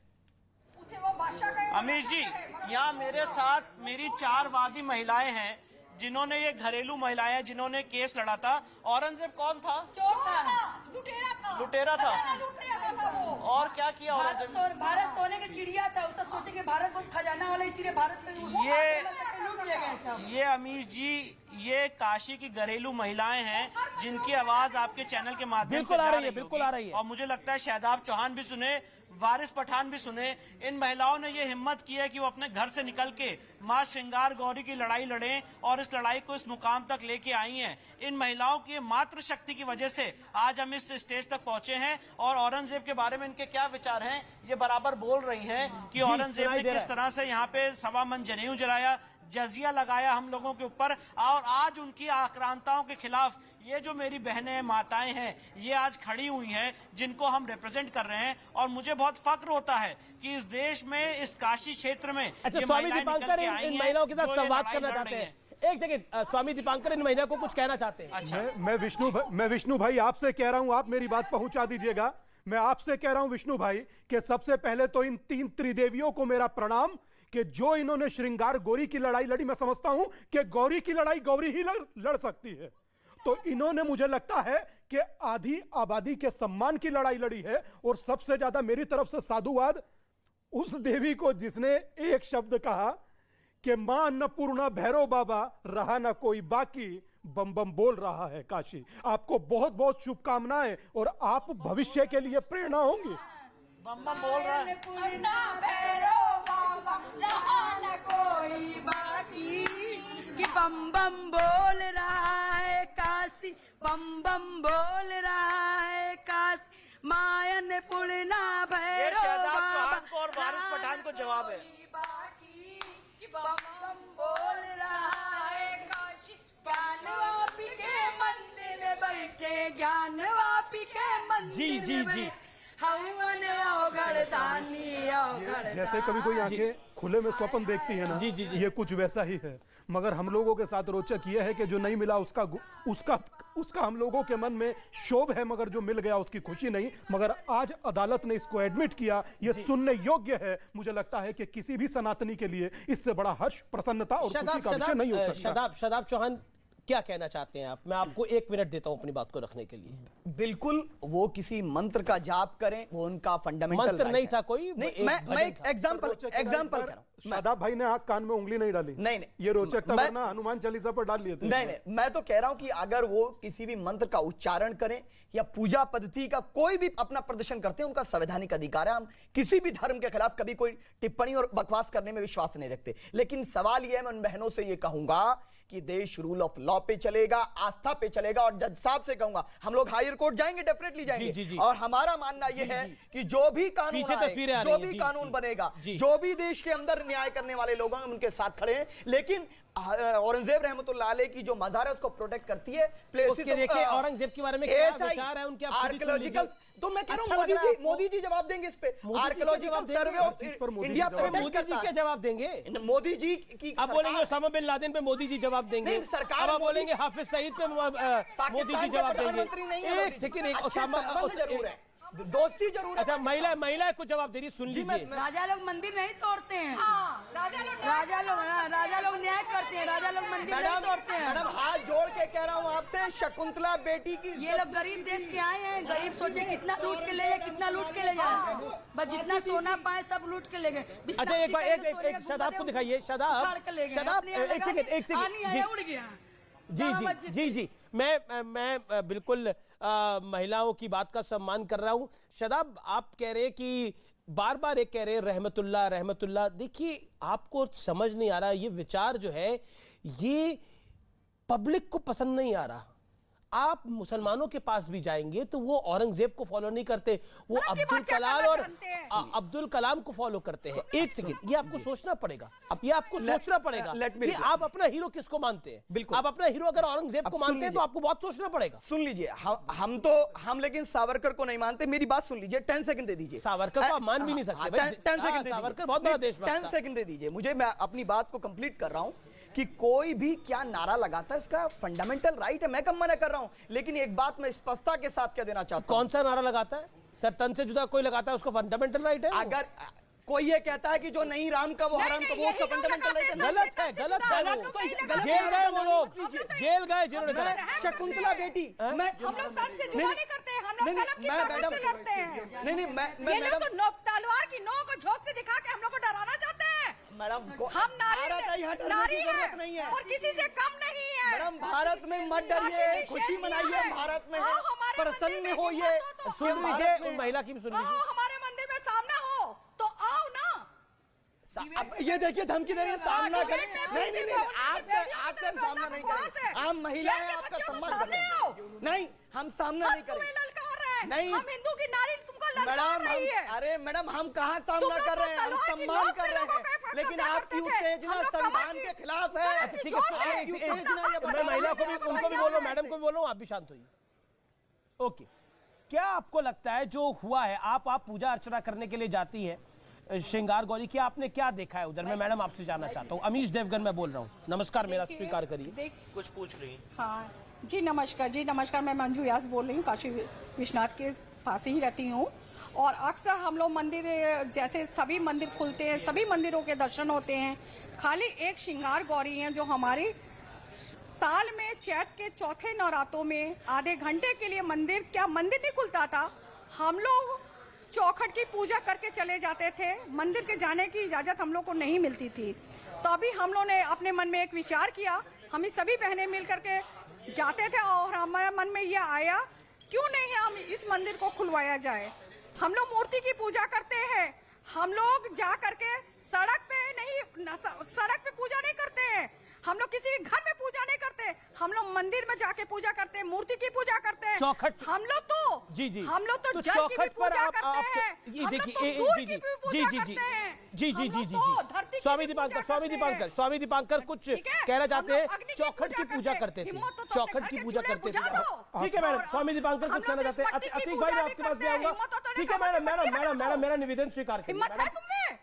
अमीश जी, यहाँ मेरे साथ मेरी 4 वादी महिलाएं हैं जिन्होंने, ये घरेलू महिलाएं हैं जिन्होंने केस लड़ा था। औरंगजेब कौन था? चोर था, लुटेरा था। और क्या किया औरंगजेब? भारत सोने की चिड़िया था, उसने सोचे कि भारत बहुत खजाना वाला, इसीलिए भारत में लूट ले गए सब। ये अमीश जी, ये काशी की घरेलू महिलाएं हैं जिनकी आवाज आपके चैनल के माध्यम से जा रही है, बिल्कुल आ रही है। और मुझे लगता है शादाब चौहान भी सुने, वारिस पठान भी सुने। इन महिलाओं ने ये हिम्मत की है कि वो अपने घर से निकल के मां श्रृंगार गौरी की लड़ाई लड़ें और इस लड़ाई को इस मुकाम तक लेके आई हैं। इन महिलाओं की मात्र शक्ति की वजह से आज हम इस स्टेज तक पहुंचे हैं। और औरंगजेब के बारे में इनके क्या विचार हैं, ये बराबर बोल रही हैं कि औरंगजेब ने किस तरह से यहाँ पे 1.25 मन जनेऊ जलाया, जजिया लगाया हम लोगों के ऊपर, और आज उनकी आक्रांताओं के खिलाफ ये जो मेरी बहनें माताएं हैं ये आज खड़ी हुई हैं, जिनको हम रिप्रेजेंट कर रहे हैं। और मुझे बहुत फक्र होता है कि इस देश में, इस काशी क्षेत्र में स्वामी दीपांकर इन महिलाओं के साथ संवाद करना चाहते हैं। एक सेकंड, स्वामी दीपांकर इन महिलाओं को कुछ कहना चाहते हैं। अच्छा, मैं विष्णु भाई आपसे कह रहा हूं, आप मेरी बात पहुंचा दीजिएगा। मैं आपसे कह रहा हूं विष्णु भाई कि सबसे पहले तो इन 3 त्रिदेवियों को मेरा प्रणाम कि जो इन्होंने श्रृंगार गौरी की लड़ाई लड़ी। मैं समझता हूं कि गौरी की लड़ाई गौरी ही लड़ सकती है, तो इन्होंने मुझे लगता है कि आधी आबादी के सम्मान की लड़ाई लड़ी है। और सबसे ज्यादा मेरी तरफ से साधुवाद उस देवी को जिसने एक शब्द कहा कि मां अन्नपूर्णा भैरव बाबा, रहा ना कोई बाकी, बम बम बोल रहा है काशी। आपको बहुत बहुत शुभकामनाएं और आप भविष्य के लिए प्रेरणा होंगी। बम बम बोल रहा है। कोई बाकी कि बम बम बोल रहा है काशी, बम बम बोल रहा है काशी, मायन पुलना भैरव शादाब चौहान को और वारिस पठान को जवाब है। बम बम बोल रहा है काशी, ज्ञानवापी के मंदिर में बैठे, ज्ञानवापी के मंदिर में जैसे कभी कोई आंखें खुले में स्वप्न देखती है ना, जी जी जी, ये कुछ वैसा ही है। मगर हम लोगों के साथ रोचक ये है कि जो नहीं मिला उसका हम लोगों के मन में शोभ है, मगर जो मिल गया उसकी खुशी नहीं। मगर आज अदालत ने इसको एडमिट किया, ये सुनने योग्य है। मुझे लगता है कि किसी भी सनातनी के लिए इससे बड़ा हर्ष, प्रसन्नता और खुशी का विषय नहीं हो सकता। शादाब चौहान क्या कहना चाहते हैं आप? मैं आपको 1 मिनट देता हूं अपनी बात को रखने के लिए। बिल्कुल, वो किसी मंत्र का जाप करें, वो उनका फंडामेंटल मंत्र नहीं था कोई, नहीं, मैं एक एग्जांपल कर रहा हूं। शादाब भाई ने आंख कान में उंगली नहीं डाली। नहीं, ये रोचक था, वरना हनुमान चालीसा पर डाल लिए थे। नहीं, मैं तो कह रहा हूं कि अगर वो किसी भी मंत्र का उच्चारण करें या पूजा पद्धति का कोई भी अपना प्रदर्शन करते हैं, उनका संवैधानिक अधिकार है। हम किसी भी धर्म के खिलाफ कभी कोई टिप्पणी और बकवास करने में विश्वास नहीं रखते। लेकिन सवाल यह है, मैं उन बहनों से ये कहूंगा कि देश रूल ऑफ लॉ पे चलेगा, आस्था पे चलेगा। और जज साहब से कहूंगा, हम लोग हायर कोर्ट जाएंगे, डेफिनेटली जाएंगे। जी, जी, जी। और हमारा मानना यह है कि जो भी कानून जो भी कानून बनेगा, जो भी देश के अंदर न्याय करने वाले लोग हैं, उनके साथ खड़े हैं। लेकिन औरंगजेब रहमतुल्लाह अलैह की जो मजार है उसको प्रोटेक्ट करती है। देखिए औरंगजेब के बारे में क्या विचार है उनके? आर्कियोलॉजिकल, तो मैं कह रहा हूं मोदी जी जवाब देंगे इस पे। Archaeological survey of India Modi ji क्या जवाब देंगे? मोदी जी की आप बोलेंगे ओसामा बिन लादेन पे मोदी जी जवाब देंगे, सरकार आप बोलेंगे हाफिज सईद पे मोदी जी जवाब देंगे। एक सेकंड, एक ओसामा जरूर है, दोस्ती जरूर है। अच्छा, महिला को जवाब दे रही, सुन लीजिए। राजा लोग मंदिर नहीं तोड़ते हैं, राजा लोग न्याय करते हैं, राजा लोग मंदिर नहीं तोड़ते हैं। मैडम, हाथ जोड़ के कह रहा हूँ आपसे, शकुंतला बेटी की, ये लोग गरीब देश के आए हैं, गरीब सोचे कितना लूट के ले जाए, कितना लूट के ले जाए, बस जितना सोना पाए सब लूट के ले गए। अच्छा, एक बार एक शादाब को दिखाइए। शादाब एक सेकंड, उड़ गया। जी, मैं बिल्कुल महिलाओं की बात का सम्मान कर रहा हूं। शादाब, आप कह रहे हैं कि बार बार एक कह रहे हैं रहमतुल्लाह। देखिए, आपको समझ नहीं आ रहा, ये विचार जो है ये पब्लिक को पसंद नहीं आ रहा। आप मुसलमानों के पास भी जाएंगे तो वो औरंगजेब को फॉलो नहीं करते, वो अब्दुल कलाम और अब्दुल कलाम को फॉलो करते हैं। एक सेकंड, ये आपको सोचना पड़ेगा, ये आपको सोचना पड़ेगा कि आप अपना हीरो किसको मानते हैं। बिल्कुल, आप अपना हीरो अगर औरंगजेब को मानते हैं तो आपको बहुत सोचना पड़ेगा। सुन लीजिए, हम लेकिन सावरकर को नहीं मानते। मेरी बात सुन लीजिए, 10 सेकंड दे दीजिए। सावरकर को आप मान भी नहीं सकते। 10 सेकंड, सावरकर बहुत बड़ा देशभक्त। 10 सेकंड दे दीजिए मुझे, मैं अपनी बात को कंप्लीट कर रहा हूं कि कोई भी क्या नारा लगाता है उसका फंडामेंटल राइट है, मैं कम मना कर रहा हूं। लेकिन एक बात मैं स्पष्टता के साथ कह देना चाहता हूं। कौन सा नारा लगाता है? सर, तन से जुदा कोई लगाता है, उसको फंडामेंटल राइट है। अगर कोई ये कहता है कि जो नहीं राम का वो हराम का, वो उसका फंडामेंटल राइट है। गलत है, गलत है। जेल गए वो लोग, जेल गए जिन्होंने। शकुंतला बेटी, मैं हम लोग सन से जुदा नहीं करते हैं, हम लोग कलम की ताकत से लड़ते हैं। नहीं, ये लोग तो नोक तलवार की नोक को झोंक से दिखा के हम लोग को डराना चाहते हैं। मैडम, हम नारी हैं और किसी से कम नहीं है। मैडम, भारत में मत डरिए, खुशी मनाइए, भारत में प्रसन्न होइए। सुन लीजिए, महिला की भी सुन लीजिए। हमारे मंदिर में सामना हो तो आओ ना। अब ये देखिए धमकी दे रही है, सामना कर। नहीं, आपसे हम सामना नहीं करेंगे। आप महिला हैं, आपका सम्मान करेंगे। नहीं, हम सामना नहीं करेंगे। नहीं, हम हिंदू की नारी तुमको ललकार रही है। अरे मैडम, हम कहाँ सामना कर रहे हैं, हम सम्मान कर रहे हैं। लेकिन आपकी उत्तेजना संविधान के खिलाफ है। ठीक है, मैं महिला को भी, उनको भी बोल रहा हूँ, मैडम को भी बोल रहा हूँ, आप भी शांत होइए। ओके, क्या आपको लगता है जो हुआ है, आप पूजा अर्चना करने के लिए जाती है श्रृंगार गौरी की, आपने क्या देखा है उधर? मैं मैडम आपसे जानना चाहता हूँ। अमीश देवगन मैं बोल रहा हूँ। नमस्कार, मेरा स्वीकार करिए। कुछ पूछ रही हैं? हाँ जी, नमस्कार जी, नमस्कार। मैं मंजू व्यास बोल रही हूँ, काशी विश्वनाथ के पास ही रहती हूँ। और अक्सर हम लोग मंदिर, जैसे सभी मंदिर खुलते हैं, सभी मंदिरों के दर्शन होते हैं। खाली एक श्रृंगार गौरी है जो हमारी साल में चैत के चौथे नवरात्रों में आधे घंटे के लिए मंदिर नहीं खुलता था। हम लोग चौखट की पूजा करके चले जाते थे, मंदिर के जाने की इजाजत हम लोग को नहीं मिलती थी। तो अभी हम लोग ने अपने मन में एक विचार किया, हम सभी बहनें मिल करके जाते थे और हमारे मन में यह आया, क्यों नहीं हम इस मंदिर को खुलवाया जाए। हम लोग मूर्ति की पूजा करते हैं, हम लोग जा करके सड़क पे पूजा नहीं करते हैं, हम लोग किसी घर में पूजा नहीं करते, हम लोग मंदिर में जाके पूजा करते हैं, मूर्ति की पूजा करते हैं। चौखट, हम लोग तो जी हम लोग तो जल की भी पूजा करते हैं, ये देखिए, जी, स्वामी दीपांकर कुछ कहना चाहते हैं। चौखट की पूजा करते थे, चौखट की पूजा करते थे। ठीक है मैडम, स्वामी दीपांकर कुछ कहना चाहते हैं। अतीक भाई, मैं आपके पास भी आऊंगा। ठीक है मैडम, मेरा निवेदन स्वीकार करिए।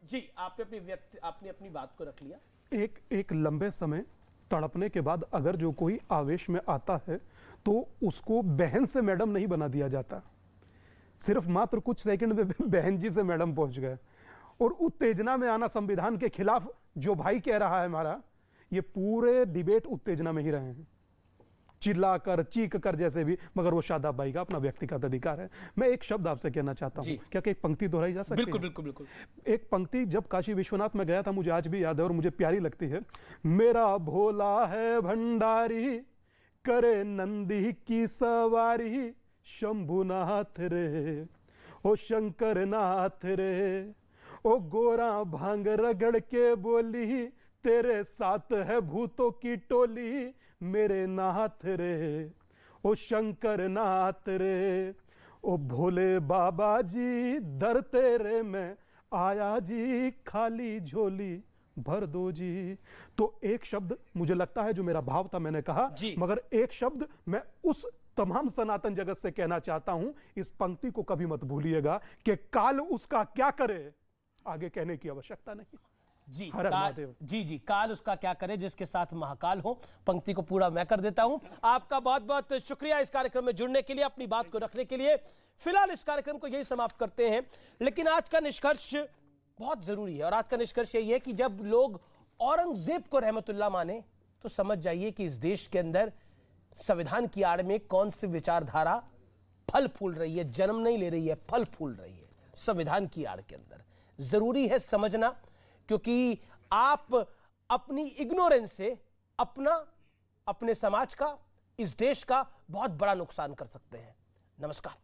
जी, आपने अपनी बात को रख लिया। एक लंबे समय तड़पने के बाद अगर जो कोई आवेश में आता है तो उसको बहन से मैडम नहीं बना दिया जाता। सिर्फ मात्र कुछ सेकंड में बहन जी से मैडम पहुंच गए। और उत्तेजना में आना, संविधान के खिलाफ जो भाई कह रहा है हमारा, ये पूरे डिबेट उत्तेजना में ही रहे हैं, चिल्लाकर चीख कर जैसे भी, मगर वो शादाब भाई का अपना व्यक्तिगत अधिकार है। मैं एक शब्द आपसे कहना चाहता हूँ, क्या एक पंक्ति दोहराई जा सकती है? बिल्कुल। एक पंक्ति जब काशी विश्वनाथ में गया था, मुझे आज भी याद है और मुझे प्यारी लगती है। मेरा भोला है भंडारी, करे नंदी की सवारी, शंभुनाथ रे ओ शंकर नाथ रे, ओ गोरा भांग रगड़ के बोली, तेरे साथ है भूतों की टोली, मेरे नाथ रे ओ शंकर नाथ रे, ओ भोले बाबा जी दर तेरे में आया जी, खाली झोली भर दो जी। तो एक शब्द मुझे लगता है जो मेरा भाव था मैंने कहा, मगर एक शब्द मैं उस तमाम सनातन जगत से कहना चाहता हूं, इस पंक्ति को कभी मत भूलिएगा कि काल उसका क्या करे, आगे कहने की आवश्यकता नहीं। जी, काल उसका क्या करे जिसके साथ महाकाल हो। पंक्ति को पूरा मैं कर देता हूं। आपका बहुत बहुत शुक्रिया इस कार्यक्रम में जुड़ने के लिए, अपनी बात को रखने के लिए। फिलहाल इस कार्यक्रम को यही समाप्त करते हैं, लेकिन आज का निष्कर्ष बहुत जरूरी है। और आज का निष्कर्ष यही है कि जब लोग औरंगजेब को रहमतुल्लाह माने तो समझ जाइए कि इस देश के अंदर संविधान की आड़ में कौन सी विचारधारा फल फूल रही है, जन्म नहीं ले रही है, फल फूल रही है संविधान की आड़ के अंदर। जरूरी है समझना, क्योंकि आप अपनी इग्नोरेंस से अपने समाज का, इस देश का बहुत बड़ा नुकसान कर सकते हैं। नमस्कार।